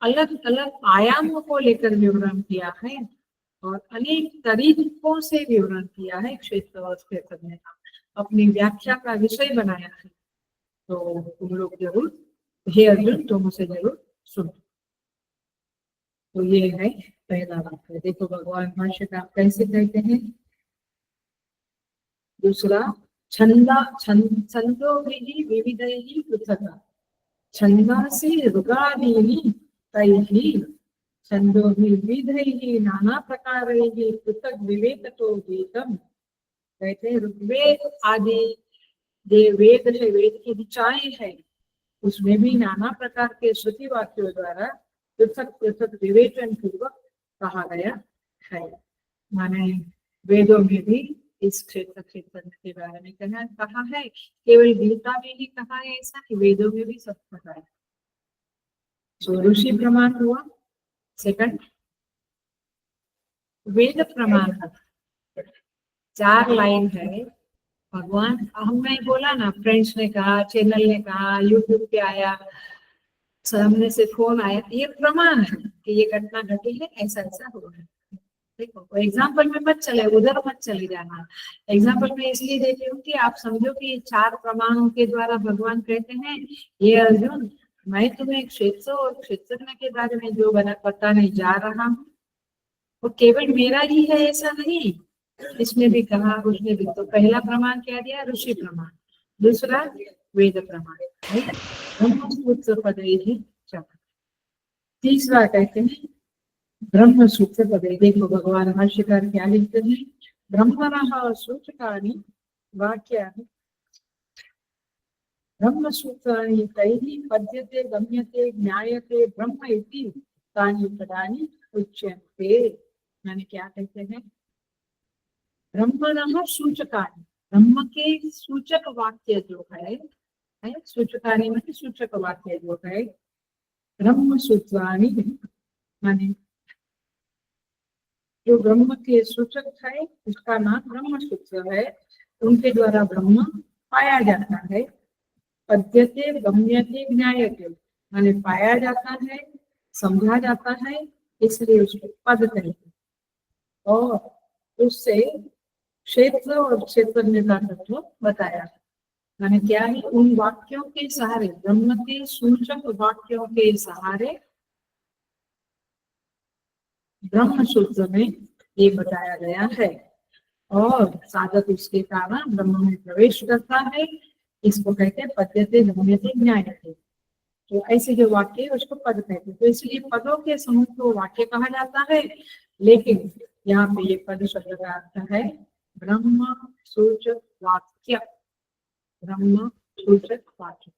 अलग अलग आयामों को लेकर विवरण किया है और अनेक तरीकों से विवरण किया है। क्षेत्र और क्षेत्र ने अपनी व्याख्या का विषय बनाया है। तो तुम लोग जरूर, हे अर्जुन तुम उसे जरूर सुनो। तो ये है पहला वाक्य। देखो भगवान भाष्यकार कैसे कहते हैं। दूसरा, छंदोभिः विविधैः पृथक् छंदांसि ऋगादीनि तैः छंदोभिः विविधैः नाना प्रकारैः पृथक् विवेकतो गीतम्। कहते हैं ऋग्वेद आदि जो वेद है, वेद की ऋचाएं है, उसमें भी नाना प्रकार के श्रुति वाक्यों द्वारा पृथक पृथक विवेचन पूर्वक कहा गया है। माने वेदों में भी इस क्षेत्र के बारे में कहा है। केवल गीता में ही कहा है ऐसा कि वेदों में भी सब कहा है। तो ऋषि प्रमाण हुआ। सेकंड, वेद प्रमाण 4 लाइन है। भगवान, हमने बोला ना, फ्रेंड्स ने कहा, चैनल ने कहा, यूट्यूब पे आया, सामने से फोन आया, ये प्रमाण है कि ये घटना घटी है, ऐसा ऐसा हो रहा है। देखो एग्जाम्पल में मत चले, उधर मत चले जाना। एग्जाम्पल में इसलिए देती हूँ कि आप समझो कि 4 प्रमाणों के द्वारा भगवान कहते हैं ये अर्जुन, मैं तुम्हें क्षेत्र और क्षेत्रज्ञ के बारे में जो बताने जा रहा हूँ वो केवल मेरा ही है ऐसा नहीं, इसमें भी कहा, उसने भी। तो पहला प्रमाण क्या दिया? ऋषि प्रमाण। दूसरा वेद प्रमाण। ब्रह्मसूत्र पदैः च। तीसरा कहते हैं ब्रह्मसूत्र पदे। देखो भगवान भाष्यकार क्या लिखते हैं। ब्रह्मणः सूचकानि वाक्यानि ब्रह्मसूत्राणि तैः पद्यते गम्यते ज्ञायते ब्रह्म इति तानि पदानि उच्यन्ते। यानी क्या कहते हैं? ब्रह्मणः सूचकानि, ब्रह्म के सूचक वाक्य जो है, सूचकानि में सूचक वाक्य जो है, ब्रह्म सूत्राणि माने जो ब्रह्म के सूचक है उसका नाम ब्रह्म सूत्र है। उनके द्वारा ब्रह्म पाया जाता है। पद्यते गम्यते ज्ञायते माने पाया जाता है, समझा जाता है, इसलिए उसको पद कहते हैं। और उससे क्षेत्र और क्षेत्रज्ञ का तत्व बताया। माने क्या है? उन वाक्यों के सहारे, ब्रह्म के सूचक वाक्यों के सहारे ब्रह्म सूत्र में ये बताया गया है। और साधक उसके कारण ब्रह्म में प्रवेश करता है। इसको कहते हैं पद्यते गम्यते ज्ञायते। तो ऐसे जो वाक्य है उसको पद कहते हैं। तो इसलिए पदों के समूह को वाक्य कहा जाता है। लेकिन यहाँ पे ये पद शब्द का अर्थ है ब्रह्म सूचक वाक्य, ब्रह्म सूचक वाक्य।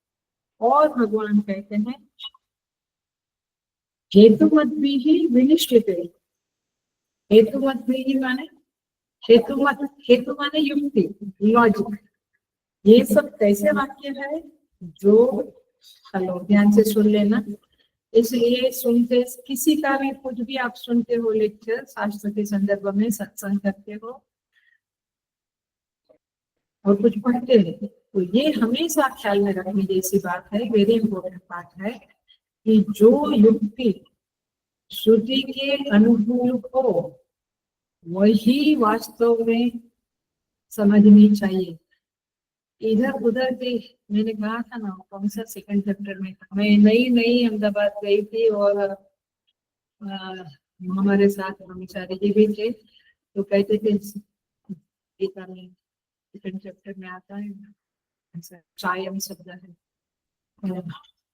और भगवान कहते हैं हेतुमत भी ही विनिश्चित है। हेतुमत भी ही माने हेतु माने युक्ति, लॉजिक। ये सब कैसे वाक्य है? जो, हेलो ध्यान से सुन लेना। इसलिए सुनते, किसी का भी कुछ भी आप सुनते हो, लेक्चर शास्त्र के संदर्भ में सत्संग करते हो और कुछ पढ़ते हो, तो ये हमेशा ख्याल में रखने जैसी बात है, वेरी इंपॉर्टेंट बात है कि जो युक्ति श्रुति के अनुकूल हो वही वास्तव में समझनी चाहिए। इधर उधर की, मैंने कहा था ना कौन सा सेकंड चैप्टर में था, मैं नई नई अहमदाबाद गई थी और हमारे साथ ब्रह्मचारी जी भी थे, तो कहते थे गीता में सेकंड चैप्टर में आता है ऐसा चायम शब्द है,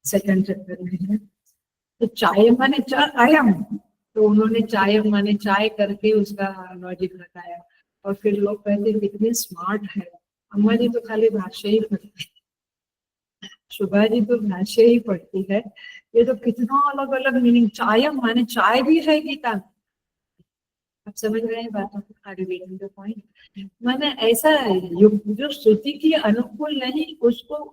सेकंड चैप्टर में है, तो चाय माने चायम, तो उन्होंने चाय माने चाय करके उसका लॉजिक बताया। और फिर लोग कहते कितने स्मार्ट है, अम्मा जी तो खाली भाष्य ही पढ़ती है, शुभा जी तो भाष्य ही पढ़ती है, ये तो कितना अलग अलग मीनिंग, चायम माने चाय भी है गीता में। आप समझ रहे हैं बातों को, are you getting the point? माने ऐसा जो श्रुति की अनुकूल नहीं उसको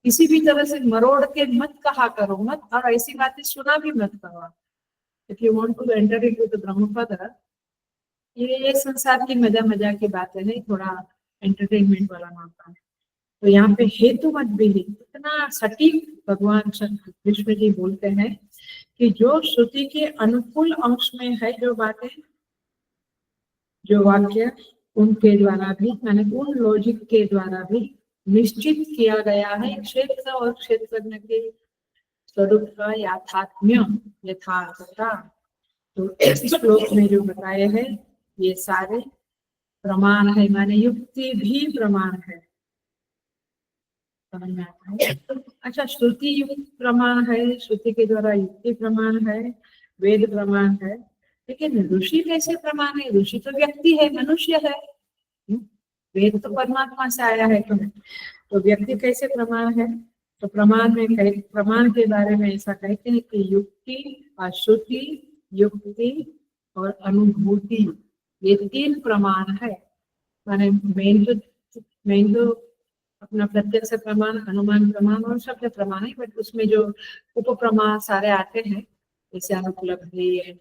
किसी भी तरह से मरोड़ के मत कहा करो, मत, और ऐसी बातें सुना भी मत करो। If you want to enter into the ब्रह्मपद, ये संसार की मजा मजा की बातें नहीं, थोड़ा एंटरटेनमेंट वाला मामला है। तो यहाँ पे हेतु मत भी इतना सटीक भगवान कृष्ण जी बोलते हैं कि जो श्रुति के अनुकूल अंश में है जो बातें, जो वाक्य, उनके द्वारा भी माने उन लॉजिक के द्वारा भी निश्चित किया गया है क्षेत्र और क्षेत्रज्ञ के स्वरूप का याथात्म्य, यथार्थता। तो इस श्लोक में जो बताए हैं ये सारे प्रमाण है, माने युक्ति भी प्रमाण है, समझ में आता है? अच्छा, श्रुति युक्त प्रमाण है, श्रुति के द्वारा युक्ति प्रमाण है, वेद प्रमाण है, लेकिन ऋषि कैसे प्रमाण है? ऋषि तो व्यक्ति है, मनुष्य है, वेद तो परमात्मा से आया है, तो व्यक्ति कैसे प्रमाण है? तो प्रमाण में प्रमाण के बारे में ऐसा कहते हैं कि युक्ति, अश्रुति, युक्ति और अनुभूति, ये 3 प्रमाण है। माने मेन तो अपना प्रत्यक्ष प्रमाण, अनुमान प्रमाण और शब्द प्रमाण है, बट उसमें जो उप प्रमाण सारे आते हैं जैसे अनुपलब्धि,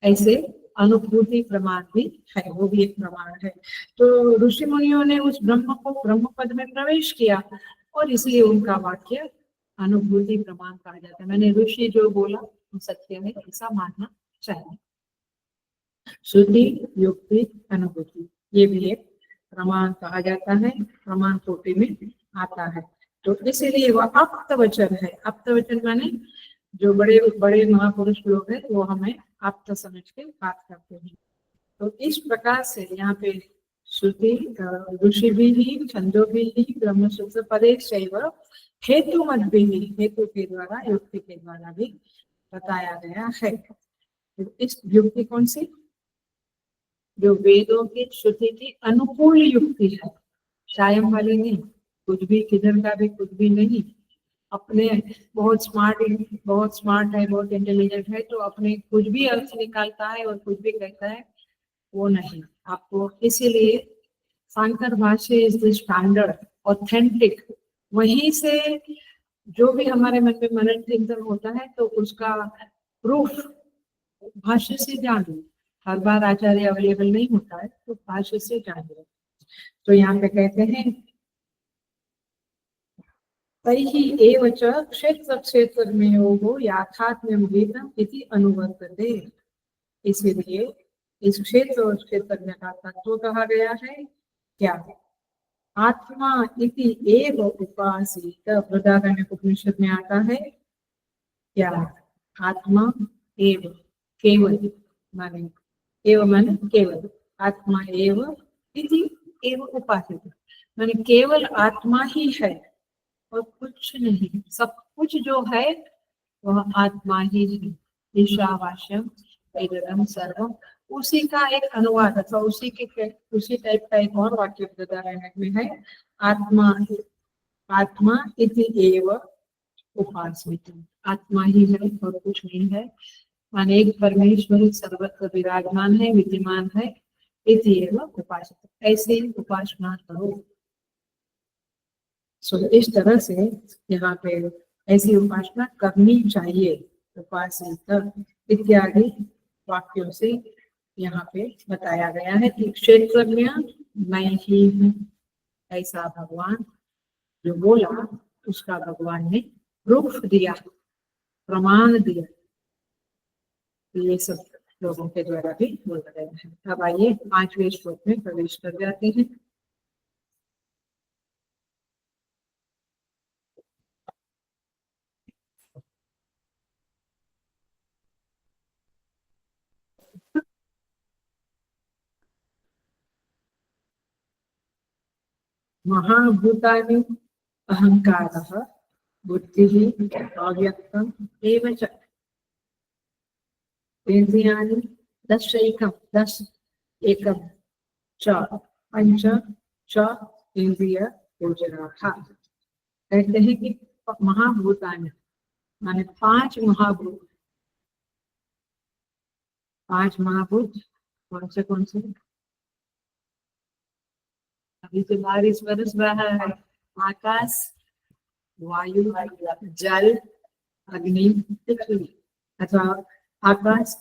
ऐसे अनुभूति प्रमाण भी है, वो भी एक प्रमाण है। तो ऋषि मुनियों ने उस ब्रह्म को ब्रह्म पद में प्रवेश किया और इसलिए उनका वाक्य अनुभूति प्रमाण कहा जाता है। मैंने ऋषि जो बोला वो सत्य है, ऐसा मानना चाहिए। श्रुति, युक्ति, अनुभूति, ये भी एक प्रमाण कहा जाता है, प्रमाण कोटि में आता है। तो इसीलिए वह आप्त वचन है। आप्त वचन माने जो बड़े बड़े महापुरुष लोग हैं वो हमें आप्त समझ के बात करते हैं। तो इस प्रकार से यहाँ पे श्रुति, ऋषि भी, छंदो भी, ब्रह्मसूत्र पदे शैव, हेतु मत भी, हेतु के द्वारा, युक्ति के द्वारा भी बताया गया है। इस युक्ति कौन सी? जो वेदों की श्रुति की अनुकूल युक्ति है, शायम वाली नहीं, कुछ भी किधर का भी कुछ भी नहीं। अपने बहुत स्मार्ट है, बहुत इंटेलिजेंट है, तो अपने कुछ भी अर्थ निकालता है और कुछ भी कहता है, वो नहीं। आपको इसीलिए शांकर भाष्य इज द स्टैंडर्ड, ऑथेंटिक। वहीं से जो भी हमारे मन में मनन चिंतन होता है तो उसका प्रूफ भाष्य से जान लो। हर बार आचार्य अवेलेबल नहीं होता है, तो भाष्य से जान लो। तो यहाँ पे कहते हैं तैहि एव च क्षेत्र क्षेत्रज्ञयोः याथात्म्यं वेदम् इति अनुवर्तते। इसीलिए इस क्षेत्र और क्षेत्रज्ञ का तत्व कहा गया है क्या? आत्मा इति एव उपासित। बृहदारण्यक उपनिषद में आता है क्या? आत्मा एव, केवल माने, एव माने केवल, आत्मा एव इति एव उपासित माने केवल आत्मा ही है और कुछ नहीं। सब कुछ जो है वह आत्मा ही है। ईशावास्यम इदं सर्वम, उसी का एक अनुवाद अथवा उसी टाइप का एक और वाक्य बृहदारण्यक में है, आत्मा इति एव उपासित। आत्मा ही है और कुछ नहीं है, माने एक परमेश्वर सर्वत्र विराजमान है, विद्यमान है, इति एव उपासित, ऐसे उपासना करो। इस तरह से यहाँ पे ऐसी उपासना करनी चाहिए। उपासित इत्यादि वाक्यों से यहाँ पे बताया गया है कि क्षेत्रज्ञ मैं ही हूँ, ऐसा भगवान जो बोला उसका भगवान ने प्रूफ दिया, प्रमाण दिया। ये सब लोगों के द्वारा भी बोला गया है। अब आइए 5वें श्लोक में प्रवेश कर जाते हैं। महाभूतानि अहंकारः बुद्धिः अव्यक्तम् एव च इन्द्रियाणि दश एकम च पंच च इंद्रिय गोचराः। कहते हैं कि महाभूतानि माने पांच महाभूत। पांच महाभूत कौन से? अभी तो बारिश बरस रहा है। आकाश, वायु, जल, अग्नि, पृथ्वी। अथवा आकाश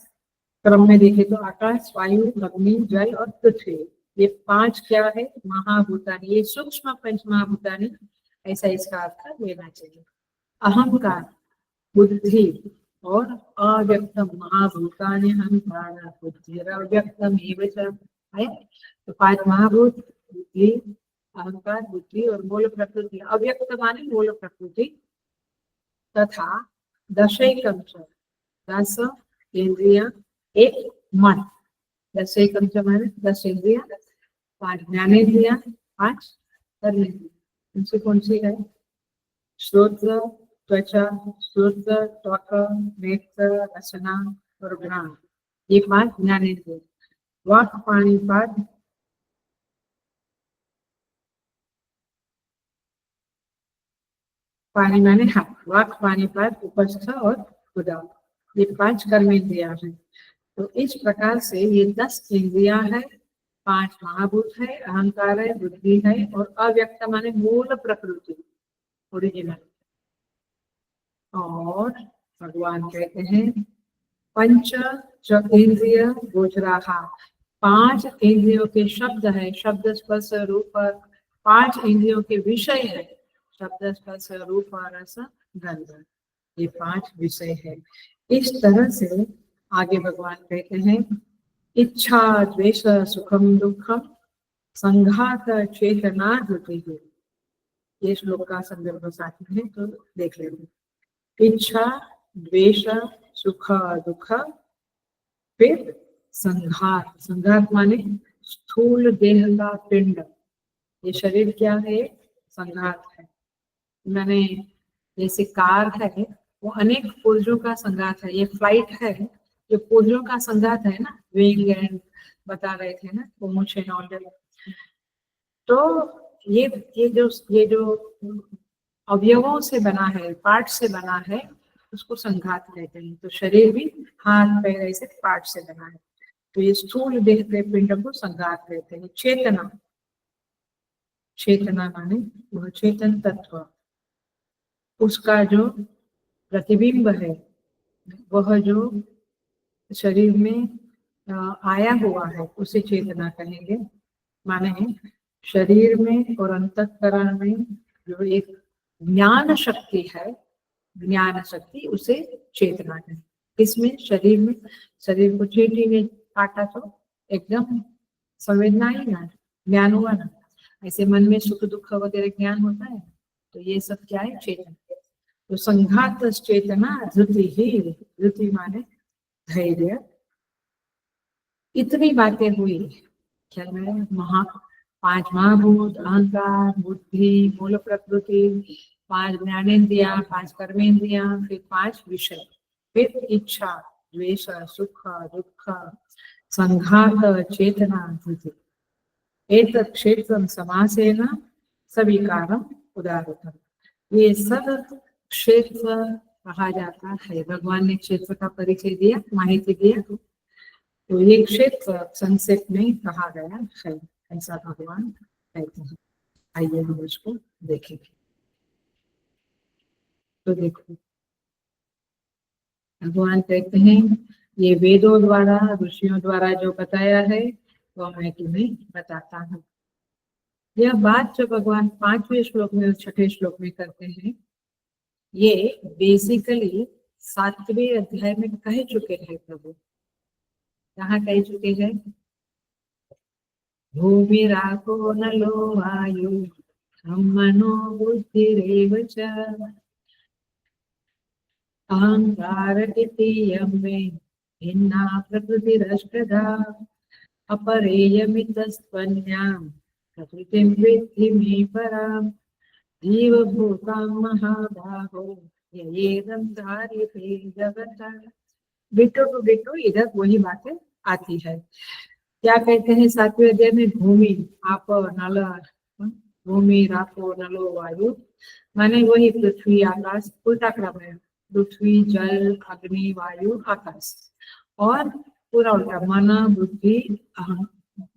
क्रम में देखे तो आकाश, वायु, अग्नि, जल और पृथ्वी, ये पांच क्या है? महाभूतानि। ये सूक्ष्म पंच महाभूतानि, ऐसा इसका अर्थ लेना चाहिए। अहंकार, बुद्धि और अव्यक्तम महाभूतानि अहंकार बुद्धि अव्यक्तम एव च है। तो पांच महाभूत बुद्धि, अहंकार, बुद्धि और मूल प्रकृति। अव्यक्त माने मूल प्रकृति। तथा दशैकम च 10 इंद्रिया एक मन। दशैकम च माने 10 इंद्रिया, 5 ज्ञानेन्द्रिया, 5 कर्मेंद्रिया। उनसे कौन सी है? श्रोत्र, त्वचा, श्रोत्र, त्वक, नेत्र, रसना और घ्राण, ये 5 ज्ञानेन्द्रिय। वाक् पाणिपाद, पानी माने हाथ, वाक् पाणिपाद उपस्थ और उदार, ये 5 कर्मेंद्रिया है। तो इस प्रकार से ये 10 इंद्रिया है, 5 महाभूत है, अहंकार है, बुद्धि है और अव्यक्त माने मूल प्रकृति, ओरिजिनल। और भगवान कहते हैं पंच च इंद्रिय गोचराः, 5 इंद्रियों के शब्द है, शब्द स्पर्श रूप। 5 इंद्रियों के विषय है, शब्द स्पर्श रूप रस गंध, ये 5 विषय है। इस तरह से आगे भगवान कहते हैं इच्छा द्वेष सुखम दुखम संघात चेतना होती है। ये श्लोक का संदर्भ साथी है तो देख लेंगे। इच्छा द्वेष सुख दुख, फिर संघात। संघात माने स्थूल देह का पिंड, ये शरीर क्या है? संघात है। मैंने जैसे कार है वो अनेक पुर्जों का संघात है, ये फ्लाइट है जो पुर्जों का संघात है ना, विंग एंड बता रहे थे ना वो मुझे नॉलेज। तो ये जो अवयवों से बना है, पार्ट से बना है, उसको संघात कहते हैं। तो शरीर भी हाथ पैर ऐसे पार्ट से बना है, तो ये स्थूल देह के पिंड को संघात कहते हैं। चेतना, चेतना माने वह चेतन तत्व, उसका जो प्रतिबिंब है, वह जो शरीर में आया हुआ है उसे चेतना कहेंगे। माने शरीर में और अंतःकरण में जो एक ज्ञान शक्ति है, ज्ञान शक्ति, उसे चेतना कहें। इसमें शरीर में, शरीर को चींटी ने काटा तो एकदम संवेदना ही ना, ज्ञान हुआ ना। ऐसे मन में सुख दुख वगैरह ज्ञान होता है, तो ये सब क्या है? चेतना। तो संघात चेतना धृति ही, धृति माने धैर्य। इतनी बातें हुई क्या है? 5 महाभूत, अहंकार, बुद्धि, मूल प्रकृति, 5 ज्ञानेन्द्रिया, 5 कर्मेंद्रिया, फिर 5 विषय, फिर इच्छा द्वेष सुख दुख संघात चेतना धृति। एतत् क्षेत्रं समासेन सविकारम् उदाहृतम्। ये सब क्षेत्र कहा जाता है। भगवान ने क्षेत्र का परिचय दिया, माहिती दिया, तो ये क्षेत्र संक्षेप में कहा गया है, ऐसा भगवान कहते हैं। आइए हम उसको देखेंगे। तो देखो भगवान कहते हैं ये वेदों द्वारा, ऋषियों द्वारा जो बताया है वो मैं तुम्हें बताता हूँ। यह बात जो भगवान 5वें श्लोक में और 6ठे श्लोक में करते हैं, ये बेसिकली 7वें अध्याय में कह चुके हैं प्रभु। कहाँ कह चुके हैं? भूमिरापो नलो वायु मनो बुद्धिरेव च अहंकार इतीयं मे भिन्ना प्रकृतिरष्टधा अपरेयमितस्त्वन्यां प्रकृतिं विद्धि मे पराम् जीवभूतां महाबाहो ययेदं धार्यते जगतः। बिट्टू टू बिट्टू इधर वही बातें आती है। क्या कहते हैं 7वें अध्याय में? भूमि आप नल, भूमि रापो नलो वायु, माने वही पृथ्वी आकाश, उल्टा क्रम है। पृथ्वी जल अग्नि वायु आकाश, और पूरा उल्टा मन बुद्धि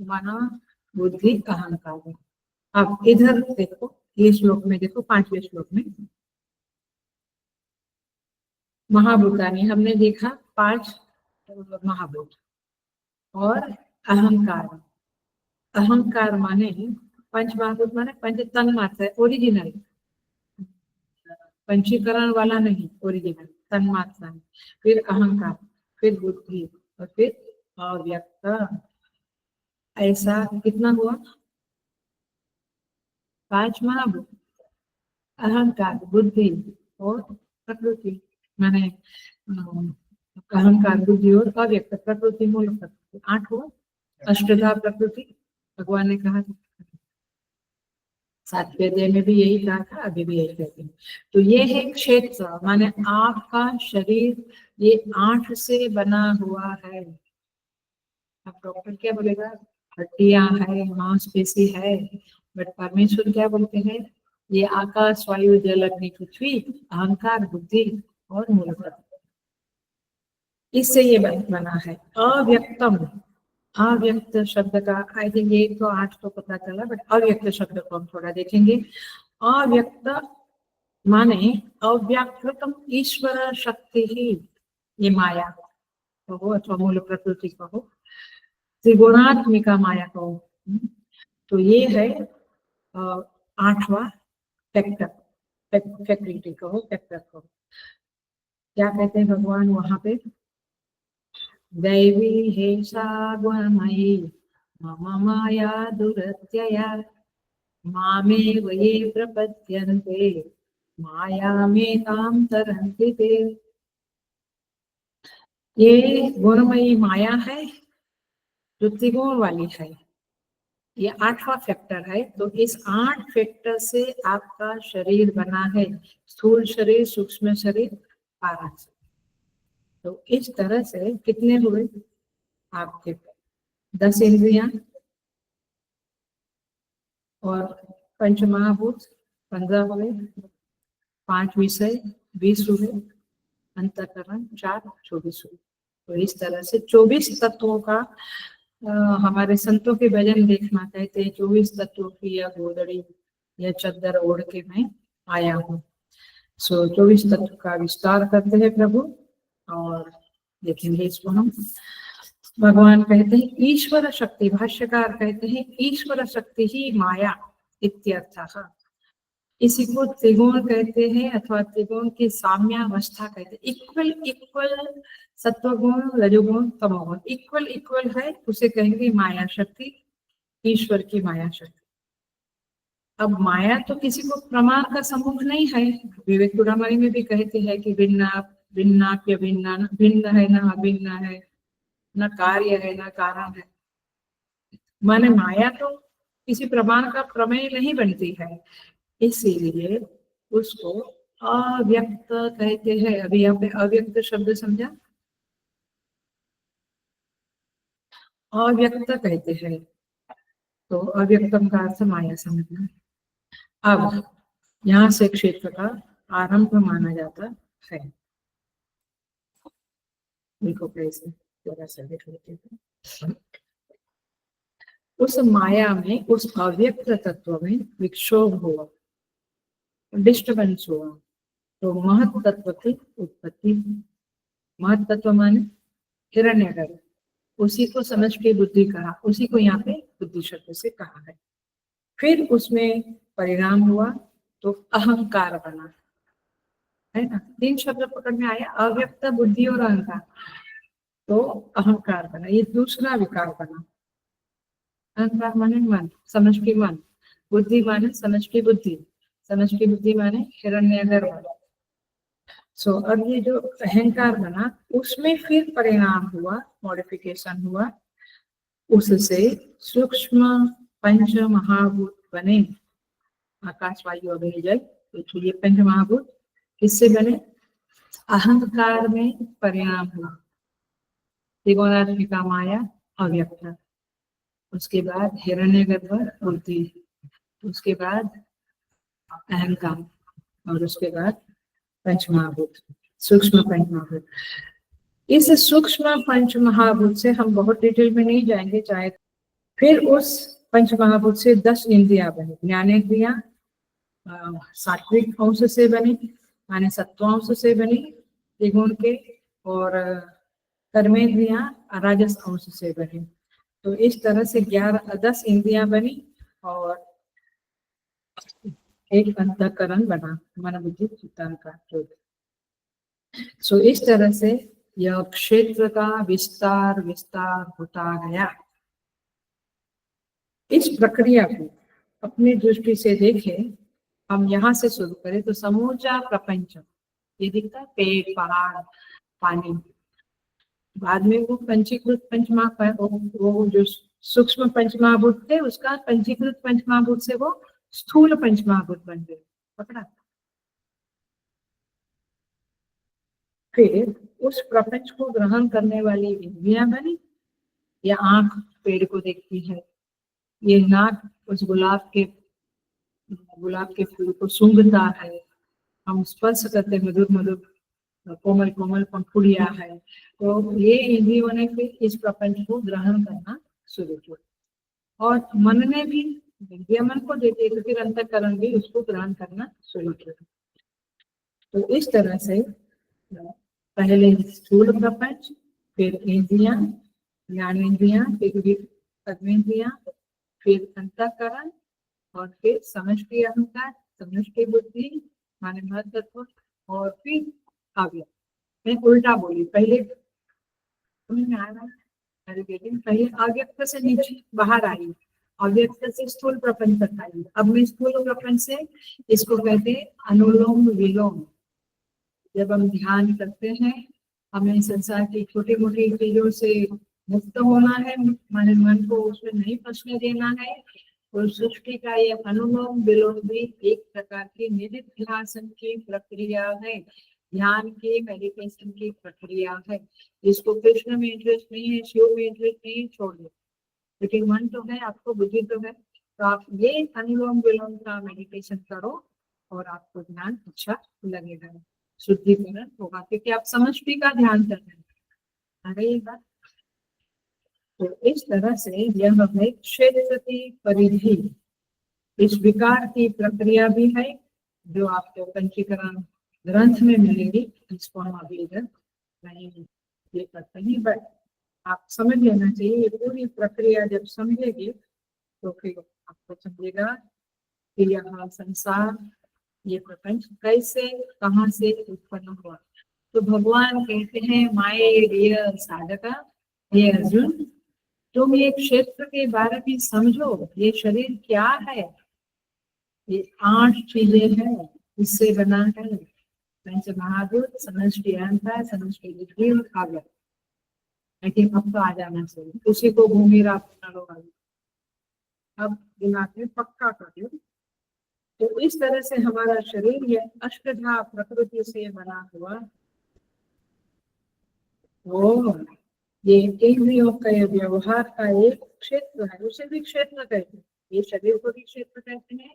मन बुद्धि अहंकार। अब इधर देखो, ये श्लोक में देखो, 5वें श्लोक में महाभूतानी हमने देखा 5 महाभूत, और अहंकार, अहंकार माने पंच महाभूत माने पंच तन मात्र, ओरिजिनल, पंचीकरण वाला नहीं, ओरिजिनल तन मात्र है। फिर अहंकार, फिर बुद्धि, और फिर अव्यक्त। ऐसा कितना हुआ? 5 महाभूत, अहंकार, बुद्धि और प्रकृति, माने अहंकार, बुद्धि और अव्यक्त प्रकृति, मूल प्रकृति, 8 हुआ। अष्टधा प्रकृति भगवान ने कहा था, 7वें अध्याय में भी यही कहा था, अभी भी यही कहते हैं। तो ये है क्षेत्र, माने आपका शरीर ये 8 से बना हुआ है। अब डॉक्टर क्या बोलेगा? हड्डियां है, मांसपेशी है, बट परमेश्वर क्या बोलते हैं? ये आकाश वायु जल अग्नि पृथ्वी अहंकार बुद्धि और मूल प्रकृति, इससे ये बना है। अव्यक्तम, अव्यक्त शब्द का आई थिंक ये तो 8 तो पता चला, बट अव्यक्त शब्द को हम थोड़ा देखेंगे। अव्यक्त माने अव्याकृतम ईश्वर शक्ति ही, ये माया कहो अथवा मूल प्रकृति कहो, त्रिगुणात्मिका माया कहो, तो ये है 8वां फैक्टर, फैक्टरिटी कहो, फैक्टर कहो। क्या कहते हैं भगवान वहां पे? दैवी हेषा गुणमयी मम माया दुरत्यया मामेव ये प्रपद्यन्ते मायामेतां तरन्ति ते। ये गुणमयी माया है जो त्रिगुण वाली है, ये 8वां फैक्टर है। तो इस 8 फैक्टर से आपका शरीर बना है, स्थूल शरीर, सूक्ष्म शरीर, कारण शरीर। तो इस तरह से कितने हुए आपके? 10 इंद्रियां और पंच महाभूत 15 हुए, 5 विषय 20 हुए, अंतःकरण 4 24 हुए। तो इस तरह से 24 तत्वों का हमारे संतों के भजन देखना, कहते हैं 24 तत्वों की या गोदड़ी या चद्दर ओढ़ के मैं आया हूँ। सो 24 तत्व का विस्तार करते हैं प्रभु, और देखेंगे इसको हम। भगवान कहते हैं ईश्वर शक्ति, भाष्यकार कहते हैं ईश्वर शक्ति ही माया इत्यर्थः। इसी को त्रिगुण कहते हैं, अथवा त्रिगुण की साम्यावस्था कहते हैं। इक्वल इक्वल सत्वगुण रजोगुण तमोगुण इक्वल इक्वल है, उसे कहेंगे माया शक्ति, ईश्वर की माया शक्ति। अब माया तो किसी को प्रमाण का सम्मुख नहीं है। विवेक चूड़ामणि में भी कहते हैं कि भिन्नाप्य भिन्ना, भिन्न है न अभिन्न है, न कार्य है न कारण है। माने माया तो किसी प्रमाण का प्रमेय नहीं बनती है, इसीलिए उसको अव्यक्त कहते हैं। अभी यहाँ पे अव्यक्त शब्द समझा? अव्यक्त कहते हैं, तो अव्यक्तम का अर्थ माया समझना। अब यहाँ से क्षेत्र का आरंभ माना जाता है। देखो कैसे, जरा सा देख लेते हैं। उस माया में, उस अव्यक्त तत्व में विक्षोभ हुआ, डिस्टर्बेंस हुआ, तो महत तत्व की उत्पत्ति। महत तत्व माने हिरण्यगर्भ, उसी को समझ के बुद्धि कहा, उसी को यहाँ पे बुद्धि शब्द से कहा है। फिर उसमें परिणाम हुआ तो अहंकार बना, है ना। 3 शब्द पकड़ में आया, अव्यक्त, बुद्धि और अहंकार। तो अहंकार बना, ये दूसरा विकार बना। अहंकार माने मन, समष्टि मन, बुद्धि माने समष्टि बुद्धि, समष्टि बुद्धि माने हिरण्यगर्भ। सो अब ये जो अहंकार बना उसमें फिर परिणाम हुआ, मॉडिफिकेशन हुआ, उससे सूक्ष्म पंच महाभूत बने, आकाश वायु अग्नि जल। तो ये पंच महाभूत किससे बने? अहंकार में परिणाम हुआ। त्रिगुणात्मिका माया अव्यक्त, उसके बाद हिरण्यगर्भ बुद्धि, उसके बाद अहंकार, और उसके बाद पंचमहाभूत, सूक्ष्म पंचमहाभूत। इस सूक्ष्म पंच महाभूत से हम बहुत डिटेल में नहीं जाएंगे चाहे। फिर उस पंच महाभूत से 10 इंद्रियां बनी, ज्ञानेन्द्रियां सात्विक अंश से बनी, माने सत्वांश से बनी त्रिगुण के, और कर्मेंद्रियां राजस अंश से बनी। तो इस तरह से 10 इंद्रियां बनी और एक अंतःकरण बना, मन बुद्धि चित्ताहंकार। सो इस तरह से यह क्षेत्र का विस्तार विस्तार होता गया। इस प्रक्रिया को अपनी दृष्टि से देखें, हम यहाँ से शुरू करें तो समूचा प्रपंच ये दिखता है, पेड़ पहाड़ पानी, बाद में वो पंचीकृत पंचमहा, वो जो सूक्ष्म पंचमहाभूत थे उसका पंचीकृत पंचमहाभूत से वो स्थूल पंचमहाभूत बन गए, पकड़ा। फिर उस प्रपंच को ग्रहण करने वाली इंद्रियां बनी, या आंख पेड़ को देखती है, ये नाक उस गुलाब के फूल को सूंघता है, हम स्पर्श करते मधुर मधुर कोमल कोमल पंखुड़िया है। तो ये इंद्रियों ने फिर इस प्रपंच को ग्रहण करना शुरू किया, और मन ने भी मन को देते तो फिर अंतःकरण भी उसको ग्रहण करना शुरू किया। तो इस तरह से पहले स्थूल प्रपंच, फिर इंद्रियां, ज्ञानेन्द्रियां, फिर कर्मेंद्रियां, फिर अंतःकरण, और फिर समष्टि अहंकार, समष्टि बुद्धि माने महत्त्व, और फिर अव्यक्त। मैं उल्टा बोली, पहले समझ में आ रहा है, पहले अव्यक्त से नीचे बाहर आई, अव्यक्त से स्थूल प्रपंच तक आई। अब मैं स्थूल प्रपंच से इसको कहते हैं अनुलोम विलोम। जब हम ध्यान करते हैं, हमें संसार की छोटी मोटी चीजों से मुक्त होना है, हमारे मन को उसमें नहीं फंसने देना है। और सृष्टि का ये अनुलोम विलोम भी एक प्रकार की निधिध्यासन की प्रक्रिया है, ध्यान की मेडिटेशन की प्रक्रिया है। जिसको कृष्ण में इंटरेस्ट नहीं है, शिव में इंटरेस्ट नहीं है, छोड़ दो, लेकिन मन तो है आपको, बुद्धि तो है, तो आप ये अनुलोम विलोम का मेडिटेशन करो और आपको ध्यान अच्छा लगेगा, शुद्धिकरण होगा, क्योंकि आप समष्टि का ध्यान कर रहे हैं। आ गई ये बात? तो इस तरह से यह है क्षेत्र की परिधि, इस विकार की प्रक्रिया भी है जो आपको पंचीकरण ग्रंथ में मिलेगी। इसको हम अभी इधर नहीं ये करते हैं, बट आप समझ लेना चाहिए। ये पूरी प्रक्रिया जब समझेगी तो फिर आपको समझेगा कि यह संसार, ये प्रपंच कैसे कहाँ से उत्पन्न हुआ। तो भगवान कहते हैं, माय डियर साधका, ये अर्जुन, तुम ये क्षेत्र के बारे में समझो, ये शरीर क्या है, ये 8 चीजें हैं, इससे बना है पंच महाभूत, समष्टि अहंकार, समष्टि बुद्धि और अव्यक्त। लेकिन अब तो आ जाना चाहिए, उसी को भूमि होगा, अब दिमाग में पक्का कर दो। तो इस तरह से हमारा शरीर ये अष्टधा प्रकृति से बना हुआ, वो ये इंद्रियों का व्यवहार का एक क्षेत्र है, उसे भी क्षेत्र कहते हैं। ये शरीर को भी क्षेत्र कहते हैं,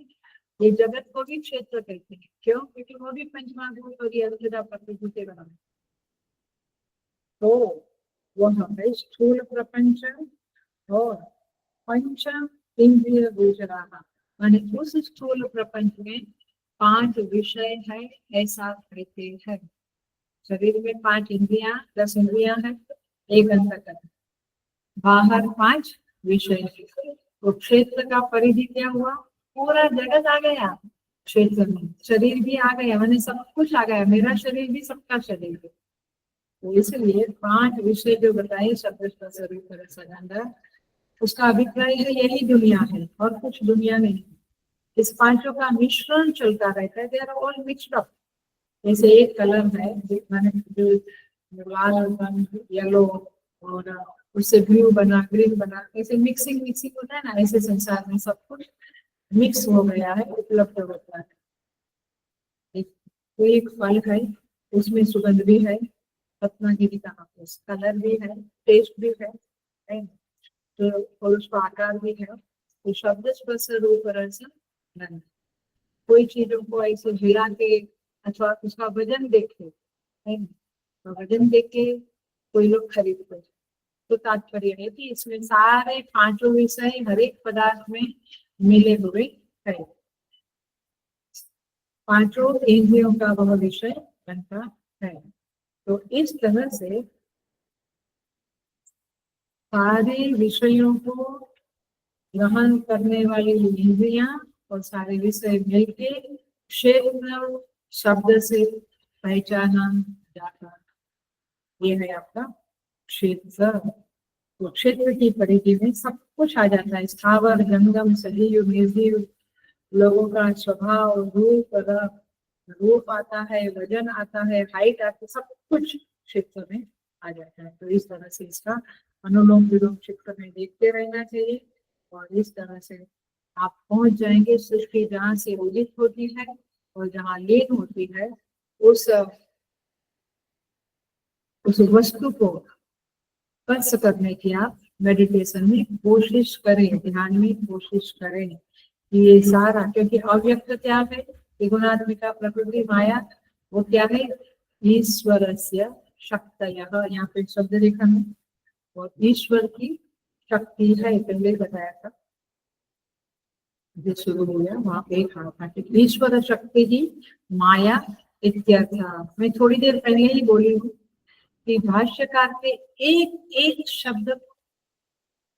ये जगत को भी क्षेत्र कहते हैं। क्यों? क्योंकि वो भी पंचमहाभूत और ये अष्टधा प्रकृति से बना। तो वह है स्थूल प्रपंच और पंच इंद्रिय गोचरा, माने उस स्थूल प्रपंच में 5 विषय है, ऐसा कहते हैं। शरीर में 5 इंद्रियां, 10 इंद्रियां हैं, एक अंतःकरण, बाहर 5 विषय। तो क्षेत्र का परिधि क्या हुआ? पूरा जगत आ गया क्षेत्र में, शरीर भी आ गया, मैंने सब कुछ आ गया, मेरा शरीर भी सबका शरीर है। तो इसलिए 5 विषय जो बताए शब्द स्पर्श रूप रस गंध, उसका अभिप्राय है यही दुनिया है और कुछ दुनिया नहीं। इस पांचों का मिश्रण चलता रहता है, they are all mixed up. जैसे एक कलर है मैंने जो लाल, येलो और उससे ब्लू बना, ग्रीन बना, ऐसे मिक्सिंग मिक्सिंग होता है ना, ऐसे संसार में सब कुछ मिक्स हो गया है, उपलब्ध होता है। कोई एक फल है, उसमें सुगंध भी है, रत्नागिरी का हापुस, कलर भी है, टेस्ट भी है तो और उसका आकार भी है। तो शब्द स्पर्श रूप रस गंध, कोई चीजों को ऐसे हिला के अथवा उसका वजन देखे, है तो वजन देख के कोई लोग खरीदते। तो तात्पर्य है कि इसमें सारे 5 विषय हर एक पदार्थ में मिले हुए है। 5 इंद्रियों का वह विषय बनता है। तो इस तरह से सारे विषयों को ग्रहण करने वाली इंद्रियां और सारे विषय मिलके क्षेत्र शब्द से पहचाना जाता, ये है आपका क्षेत्र। तो क्षेत्र की परिधि में सब कुछ आ जाता है, स्थावर जंगम सजीव निर्जीव, लोगों का स्वभाव, रूप आता है, वजन आता है, हाइट आती है, सब कुछ क्षेत्र में आ जाता है। तो इस तरह से इसका अनुलोम विलोम क्षेत्र में देखते रहना चाहिए और इस तरह से आप पहुंच जाएंगे सृष्टि जहाँ से उदित होती है और जहाँ लीन होती है, उस वस्तु को स्पर्श करने की आप मेडिटेशन में कोशिश करें, ध्यान में कोशिश करें। ये सारा, क्योंकि अव्यक्त क्या है, त्रिगुणात्मिका प्रकृति माया, वो क्या है, ईश्वरस्य शक्तयः, यहाँ पे शब्द लिखा है, और ईश्वर की शक्ति है, पहले बताया था जो शुरू हो गया वहां पे था, ईश्वर शक्ति ही माया इत्यर्थ। मैं थोड़ी देर पहले ही बोली हूँ कि भाष्यकार के एक एक शब्द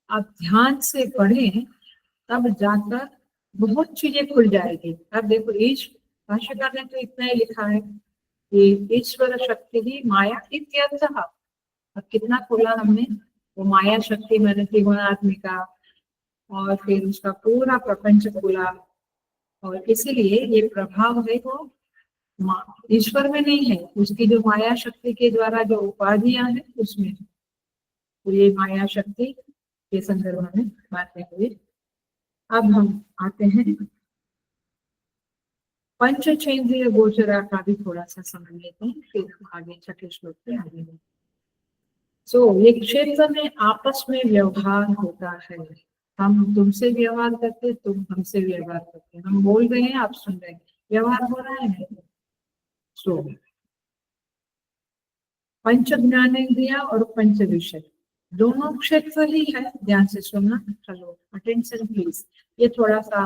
आप ध्यान से पढ़ें तब जाकर बहुत चीजें खुल जाएगी। अब देखो भाष्यकार ने तो इतना ही लिखा है कि ईश्वर शक्ति ही माया इत्यर्थ। अब कितना खुला हमने, वो माया शक्ति मैंने त्रिगुणात्मिका और फिर उसका पूरा प्रपंच खुला, और इसीलिए ये प्रभाव है वो ईश्वर में नहीं है, उसकी जो माया शक्ति के द्वारा जो उपाधियां हैं उसमें। तो ये माया शक्ति के संदर्भ में बातें हुई। अब हम आते हैं पंचचेंद्रिय गोचरा का भी थोड़ा सा समझ लेते हैं, फिर आगे छठे श्लोक पे आगे। ये क्षेत्र में आपस में व्यवहार होता है, हम तुमसे व्यवहार करते, तुम हमसे व्यवहार करते, हम बोल रहे हैं, आप सुन रहे हैं, व्यवहार हो रहा है। पंच ज्ञानेन्द्रिया और पंच विषय दोनों क्षेत्र ही है, ध्यान से सुनना, चलो अटेंशन प्लीज, ये थोड़ा सा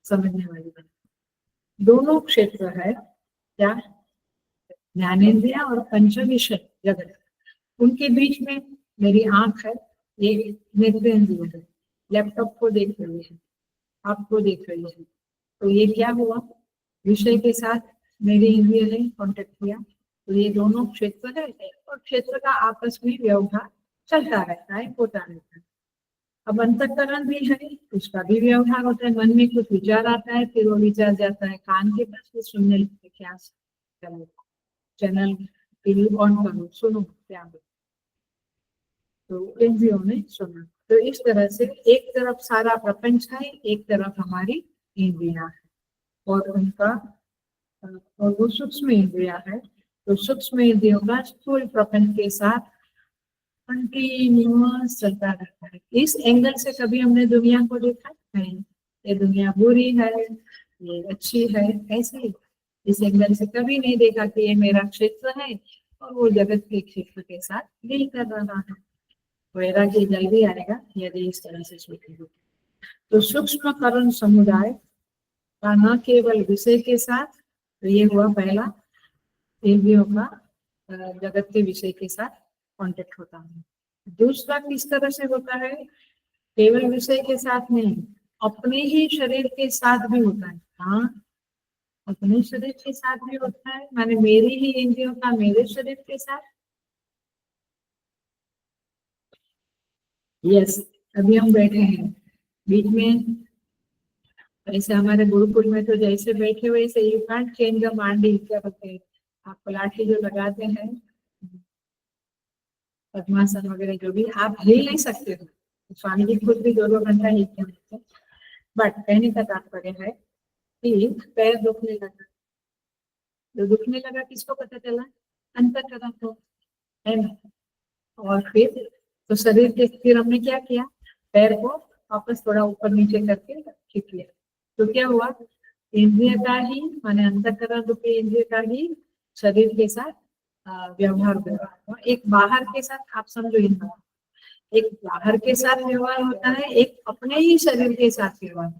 समझने वाली बात। दोनों क्षेत्र है क्या, ज्ञानेन्द्रिया और पंच विषय जगत, उनके बीच में मेरी आंख है, ये नेत्रेंद्रिय है, लैपटॉप को देख रही है, आपको देख रही है, तो ये क्या हुआ, विषय के साथ मेरी इंद्रिय ने कॉन्टेक्ट किया, तो ये दोनों क्षेत्र है और क्षेत्र का आपस में व्यवहार चलता रहता है, होता रहता है। अब अंतःकरण भी है, उसका भी व्यवहार होता है, मन में कुछ विचार आता है, फिर वो विचार जाता है कान के पास, फिर सुनने लगते, क्या चैनल टीवी ऑन करो, सुनो क्या, तो इंद्रियों ने सुना। तो इस तरह से एक तरफ सारा प्रपंच है, एक तरफ हमारी इंद्रियां है, और उनका और वो सूक्ष्म इंद्रिया है, तो सूक्ष्म इंद्रियों का स्थूल प्रपंच के साथ कंटिन्यूअस चलता रहता है। इस एंगल से कभी हमने दुनिया को देखा नहीं, ये दुनिया बुरी है, ये अच्छी है, ऐसे इस एंगल से कभी नहीं देखा कि ये मेरा क्षेत्र है और वो जगत के क्षेत्र के साथ डील कर रहा है। वैराग्य जल्दी आएगा यदि इस तरह से सोचेंगे। तो सूक्ष्म करण समुदाय का न केवल विषय के साथ, तो ये हुआ पहला, इंद्रियों का जगत के विषय के साथ कांटेक्ट होता है। दूसरा किस तरह से होता है, केवल विषय के साथ नहीं, अपने ही शरीर के साथ भी होता है। हाँ, अपने शरीर के साथ भी होता है, माने मेरी ही इंद्रियों का मेरे शरीर के साथ, यस, अभी हम बैठे हैं बीच में, ऐसे हमारे गुरुकुल में तो जैसे बैठे वैसे यू कांट चेंज द मांडी, क्या बोलते हैं आप, लाठी जो लगाते हैं पद्मासन वगैरह जो भी, आप हिल नहीं सकते हो। स्वामी जी खुद भी 2-2 घंटा हिलते हैं। बट कहने का तात्पर्य है कि पैर दुखने लगा, जो दुखने लगा किसको पता चला? अंतःकरण को, है ना। और फिर तो शरीर के, फिर हमने क्या किया, पैर को वापस थोड़ा ऊपर नीचे करके खींच लिया, तो क्या हुआ, इंद्रिय का ही माने अंतःकरण रूपी इंद्रिय का ही शरीर के साथ व्यवहार हुआ। एक बाहर के साथ आप समझो, एक बाहर के साथ व्यवहार होता है, एक अपने ही शरीर के साथ व्यवहार।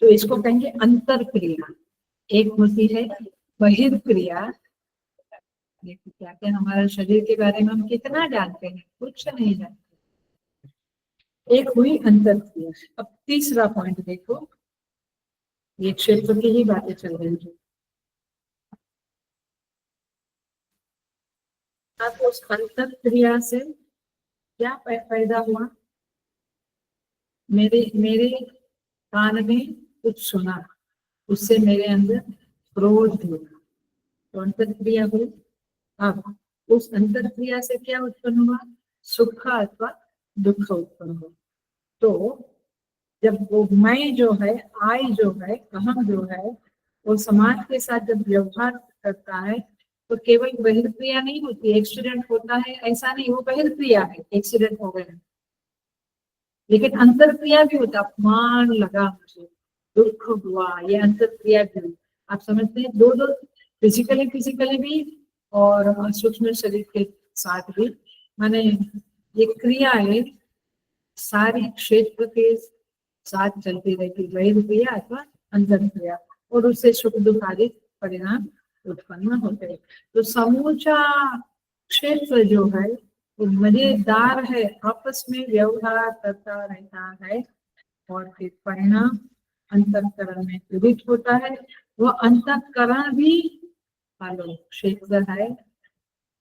तो इसको कहेंगे अंतर क्रिया। एक होती है बहिर्क्रिया, देखो क्या क्या हमारा शरीर के बारे में हम कितना जानते हैं, कुछ नहीं जानते। एक हुई अंतर क्रिया। अब तीसरा पॉइंट देखो, ये क्षेत्र की ही बातें चल रही है। अब उस अंतर क्रिया से क्या पैदा हुआ, मेरे मेरे कान में कुछ सुना, उससे मेरे अंदर क्रोध हुआ, तो अंतर क्रिया हुई। अब उस अंतर क्रिया से क्या उत्पन्न हुआ, सुख अथवा दुख उत्पन्न हुआ। तो जब वो मैं जो है, आई जो है, अहम जो है, वो समाज के साथ जब व्यवहार करता है तो केवल बहिर्क्रिया नहीं होती, एक्सीडेंट होता है ऐसा नहीं, वो बहिर्क्रिया है, एक्सीडेंट हो गया, लेकिन अंतर क्रिया भी होता, अपमान लगा मुझे, दुख हुआ, ये अंतर क्रिया भी हुई। आप समझते हैं, दो दो, फिजिकली फिजिकली भी और सूक्ष्म शरीर के साथ भी, माने ये क्रियाएं सारी क्षेत्र के साथ चलती रहती, बहिर्क्रिया अथवा अंतर क्रिया, और उससे सुख दुख आदि परिणाम उत्पन्न होते हैं। तो समूचा क्षेत्र जो है वो मजेदार है, आपस में व्यवहार करता रहता है, और फिर परिणाम अंतःकरण में उदित होता है। वो अंतःकरण भी आलोक क्षेत्र है,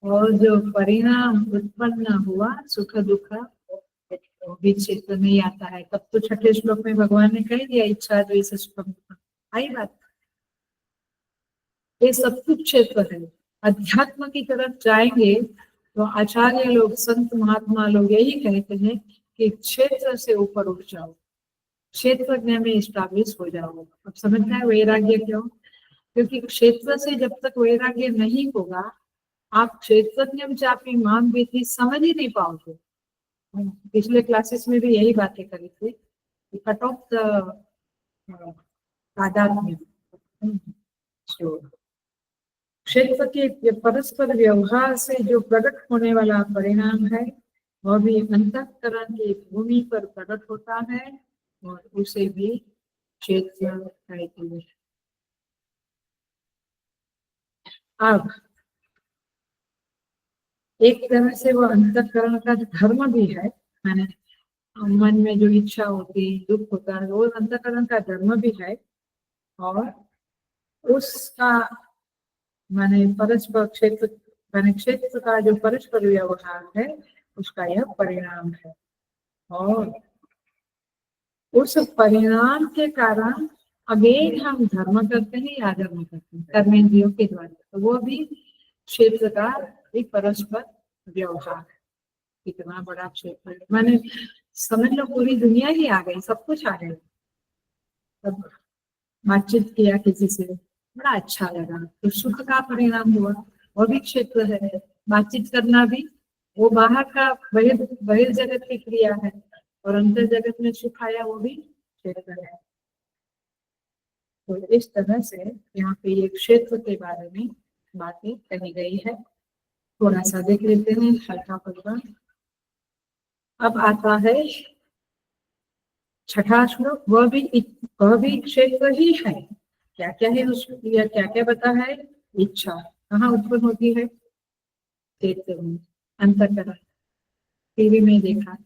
और जो परिणाम उत्पन्न हुआ सुख दुख वो भी क्षेत्र में ही आता है। तब तो छठे श्लोक में भगवान ने कह दिया, इच्छा द्वेष सुख दुख, आई बात। ये सब कुछ क्षेत्र है। अध्यात्म की तरफ जाएंगे तो आचार्य लोग, संत महात्मा लोग यही कहते हैं कि क्षेत्र से ऊपर उठ जाओ, क्षेत्रज्ञ में स्टैब्लिश हो जाओ। अब समझना है वैराग्य क्यों, क्योंकि क्षेत्र से जब तक वैराग्य नहीं होगा, आप क्षेत्रज्ञ चापी माम विधि समझ ही नहीं पाओगे। पिछले क्लासेस में भी यही बातें करी थी, कट ऑफ द तादात्म्य। क्षेत्र के परस्पर व्यवहार से जो प्रकट होने वाला परिणाम है, वह भी अंतःकरण की भूमि पर प्रकट होता है, और उसे भी क्षेत्र कहते हैं। अब एक तरह से वो अंतःकरण का धर्म भी है, मैंने मन में जो इच्छा होती, दुख होता है, वो अंतःकरण का धर्म भी है, और उसका माने परस्पर क्षेत्र, माने क्षेत्र का जो परस्पर व्यवहार है उसका यह परिणाम है। और उस परिणाम के कारण अगेन हम धर्म करते हैं या अधर्म करते हैं कर्मेंद्रियों के द्वारा, तो वो भी क्षेत्र का एक परस्पर व्यवहार है। कितना बड़ा क्षेत्र है, मैंने समझ लो पूरी दुनिया ही आ गई, सब कुछ आ गया। तब बातचीत किया किसी से, बड़ा अच्छा लगा, तो सुख का परिणाम हुआ, वो भी क्षेत्र है। बातचीत करना भी वो बाहर का बहिर्जगत की क्रिया है, और अंतर जगत में सुख आया, वो भी क्षेत्र है। तो इस तरह से यहाँ पे ये क्षेत्र के बारे में बातें कही गई है। थोड़ा सा देख लेते हैं छठा पद। अब आता है छठा श्लोक, वह भी क्षेत्र ही है। क्या क्या है उसमें, या क्या क्या बता है, इच्छा कहाँ उत्पन्न होती है, क्षेत्र में, अंतःकरण। टीवी में देखा,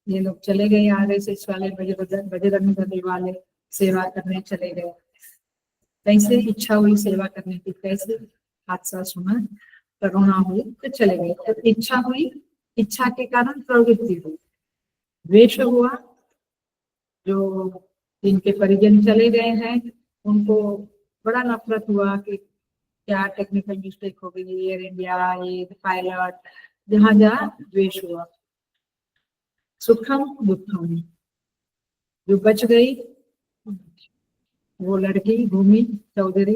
ये लोग चले गए RSS वाले, बजरंग दल वाले सेवा करने चले गए, कैसे इच्छा हुई सेवा करने की, कैसे हादसा सुना, करुणा हुई तो चले गए, तो इच्छा हुई, इच्छा के कारण प्रवृत्ति हुई, द्वेष हुआ, जो जिनके परिजन चले गए हैं उनको बड़ा नफरत हुआ कि क्या टेक्निकल मिस्टेक हो गई, एयर इंडिया, ये पायलट, जहां जहां द्वेष हुआ। सुखम दुखम, जो बच गई वो लड़की भूमि चौधरी,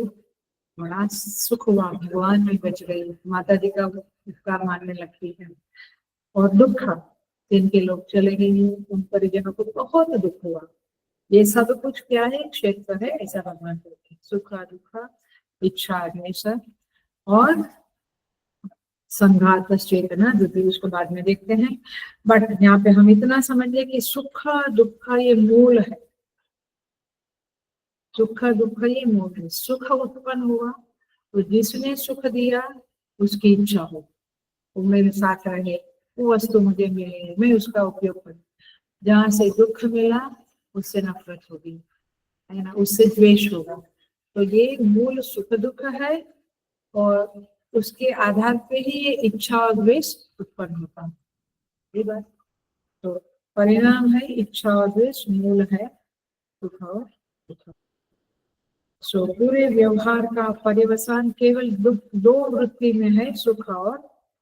बड़ा सुख हुआ, भगवान में बच गई, माता जी का उपकार मानने लगती है। और दुख, जिनके लोग चले गए उन परिजनों को बहुत दुख हुआ। ये सब कुछ क्या है, क्षेत्र है, ऐसा भगवान कहते हैं। सुख दुख, इच्छा द्वेष और संघात चेतना, जो भी उसको बाद में देखते हैं। बट यहाँ पे हम इतना समझिए कि सुख दुख ये मूल है, सुख दुख ये मूल है। सुख उत्पन्न हुआ तो जिसने सुख दिया उसकी इच्छा हो, वो मेरे साथ रहे, वो वस्तु मुझे मिले, मैं उसका उपयोग करूं। जहां से दुख मिला उससे नफरत होगी, है ना, उससे द्वेष होगा। तो ये मूल सुख दुख है और उसके आधार पे ही ये इच्छा और द्वेष उत्पन्न होता है। ये बात तो परिणाम है इच्छा और द्वेष, मूल है सुख और दुख। सो पूरे व्यवहार का पर्यवसान केवल दो वृत्ति में है, सुख और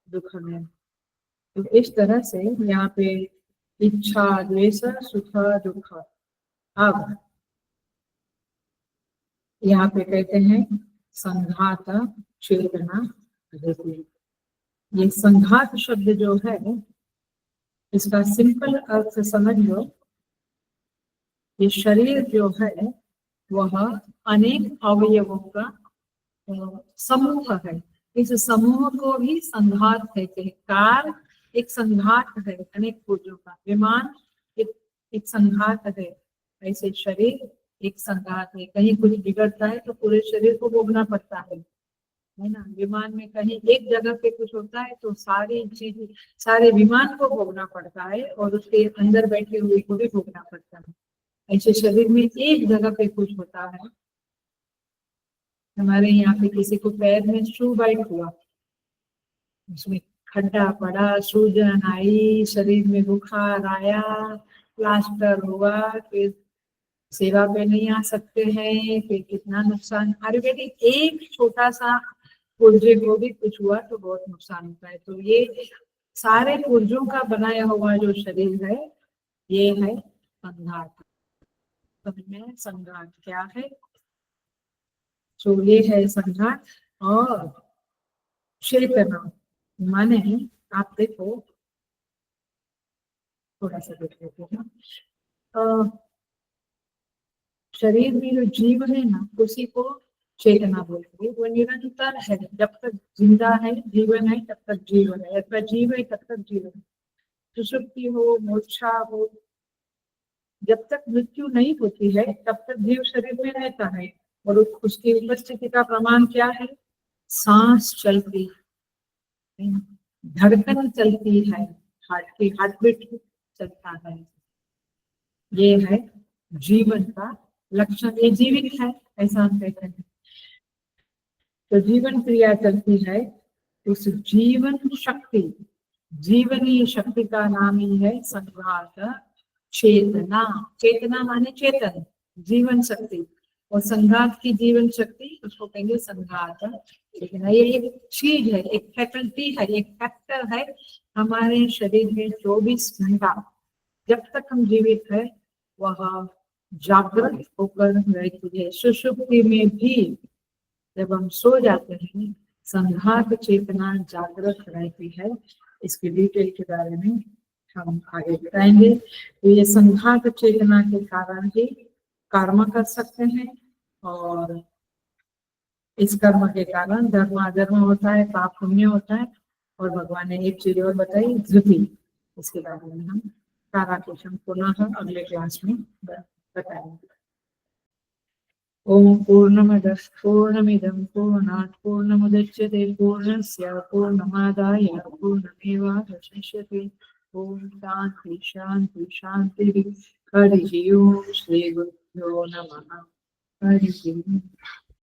दुख में। तो इस तरह से यहाँ पे इच्छा द्वेष सुख दुख। अब यहाँ पे कहते हैं संघात चेतना वृत्ति। ये संघात शब्द जो है इसका सिंपल अर्थ समझ लो, ये शरीर जो है वह अनेक अवयवों का समूह है। इस समूह को भी संघात कहते हैं। कार एक संघात है अनेक पुर्जों का, विमान एक संघात है, ऐसे शरीर एक संघात है। कहीं कुछ बिगड़ता है तो पूरे शरीर को भोगना पड़ता है ना। विमान में कहीं एक जगह पे कुछ होता है तो सारी चीज, सारे विमान को भोगना पड़ता है और उसके अंदर बैठे हुए को भी भोगना पड़ता है। ऐसे शरीर में एक जगह पे कुछ होता है। हमारे यहाँ पे किसी को पैर में शू बाइट हुआ, उसमें खड्डा पड़ा, सूजन आई, शरीर में बुखार आया, प्लास्टर हुआ, फिर सेवा पे नहीं आ सकते हैं, फिर कितना नुकसान। आयुर्वेदिक एक छोटा सा पुर्जे को भी कुछ हुआ तो बहुत नुकसान होता है। तो ये सारे पुर्जों का बनाया हुआ जो शरीर है ये है संघात। समझ में संघात क्या है? तो ये है संघात। और चेतना माने, आप देखो थोड़ा सा देख लेते हैं, शरीर में जो जीव है ना उसी को चेतना बोलते हैं। वो निरंतर है, जब तक जिंदा है जीवन है तब तक जीवन है, अथवा जीव है तब तक जीवन है। सुषुप्ति हो मूर्छा हो, जब तक मृत्यु नहीं होती है तब तक जीव शरीर में रहता है। और उसकी उपस्थिति का प्रमाण क्या है? सांस चलती है, धड़कन चलती है, हार्ट की हार्टबीट चलता है। ये है जीवन का लक्षण, ये जीवित है ऐसा हम कहते हैं। तो जीवन क्रिया चलती है, उस जीवन शक्ति, जीवनी शक्ति का नाम ही है संघात चेतना। चेतना माने चेतन, जीवन शक्ति। और संघात की जीवन शक्ति उसको कहेंगे संघात चेतना। ये एक चीज है, एक फैकल्टी है, एक फैक्टर है हमारे शरीर में। 24 घंटा जब तक हम जीवित है वह जागृत होकर रहती है। सुषुप्ति में भी जब हम सो जाते हैं संघात चेतना जागृत रहती है। इसकी डिटेल के बारे में हम आगे बताएंगे। तो ये संघात चेतना के कारण ही कर्म कर सकते हैं और इस कर्म के कारण धर्म अधर्म होता है, पाप पुण्य होता है। और भगवान ने एक चीज और बताई, धृति। इसके बारे में हम सारा क्वेश्चन पुनः अगले क्लास में बताएंगे। ओम पूर्णमदः पूर्णमिदं पूर्णात् पूर्णमुदच्यते पूर्णस्य पूर्णमादाय पूर्णमेवावशिष्यते। ओम शांति शांति शांति। हरि ओम। श्री गुरुभ्यो नमः। हरि ओम।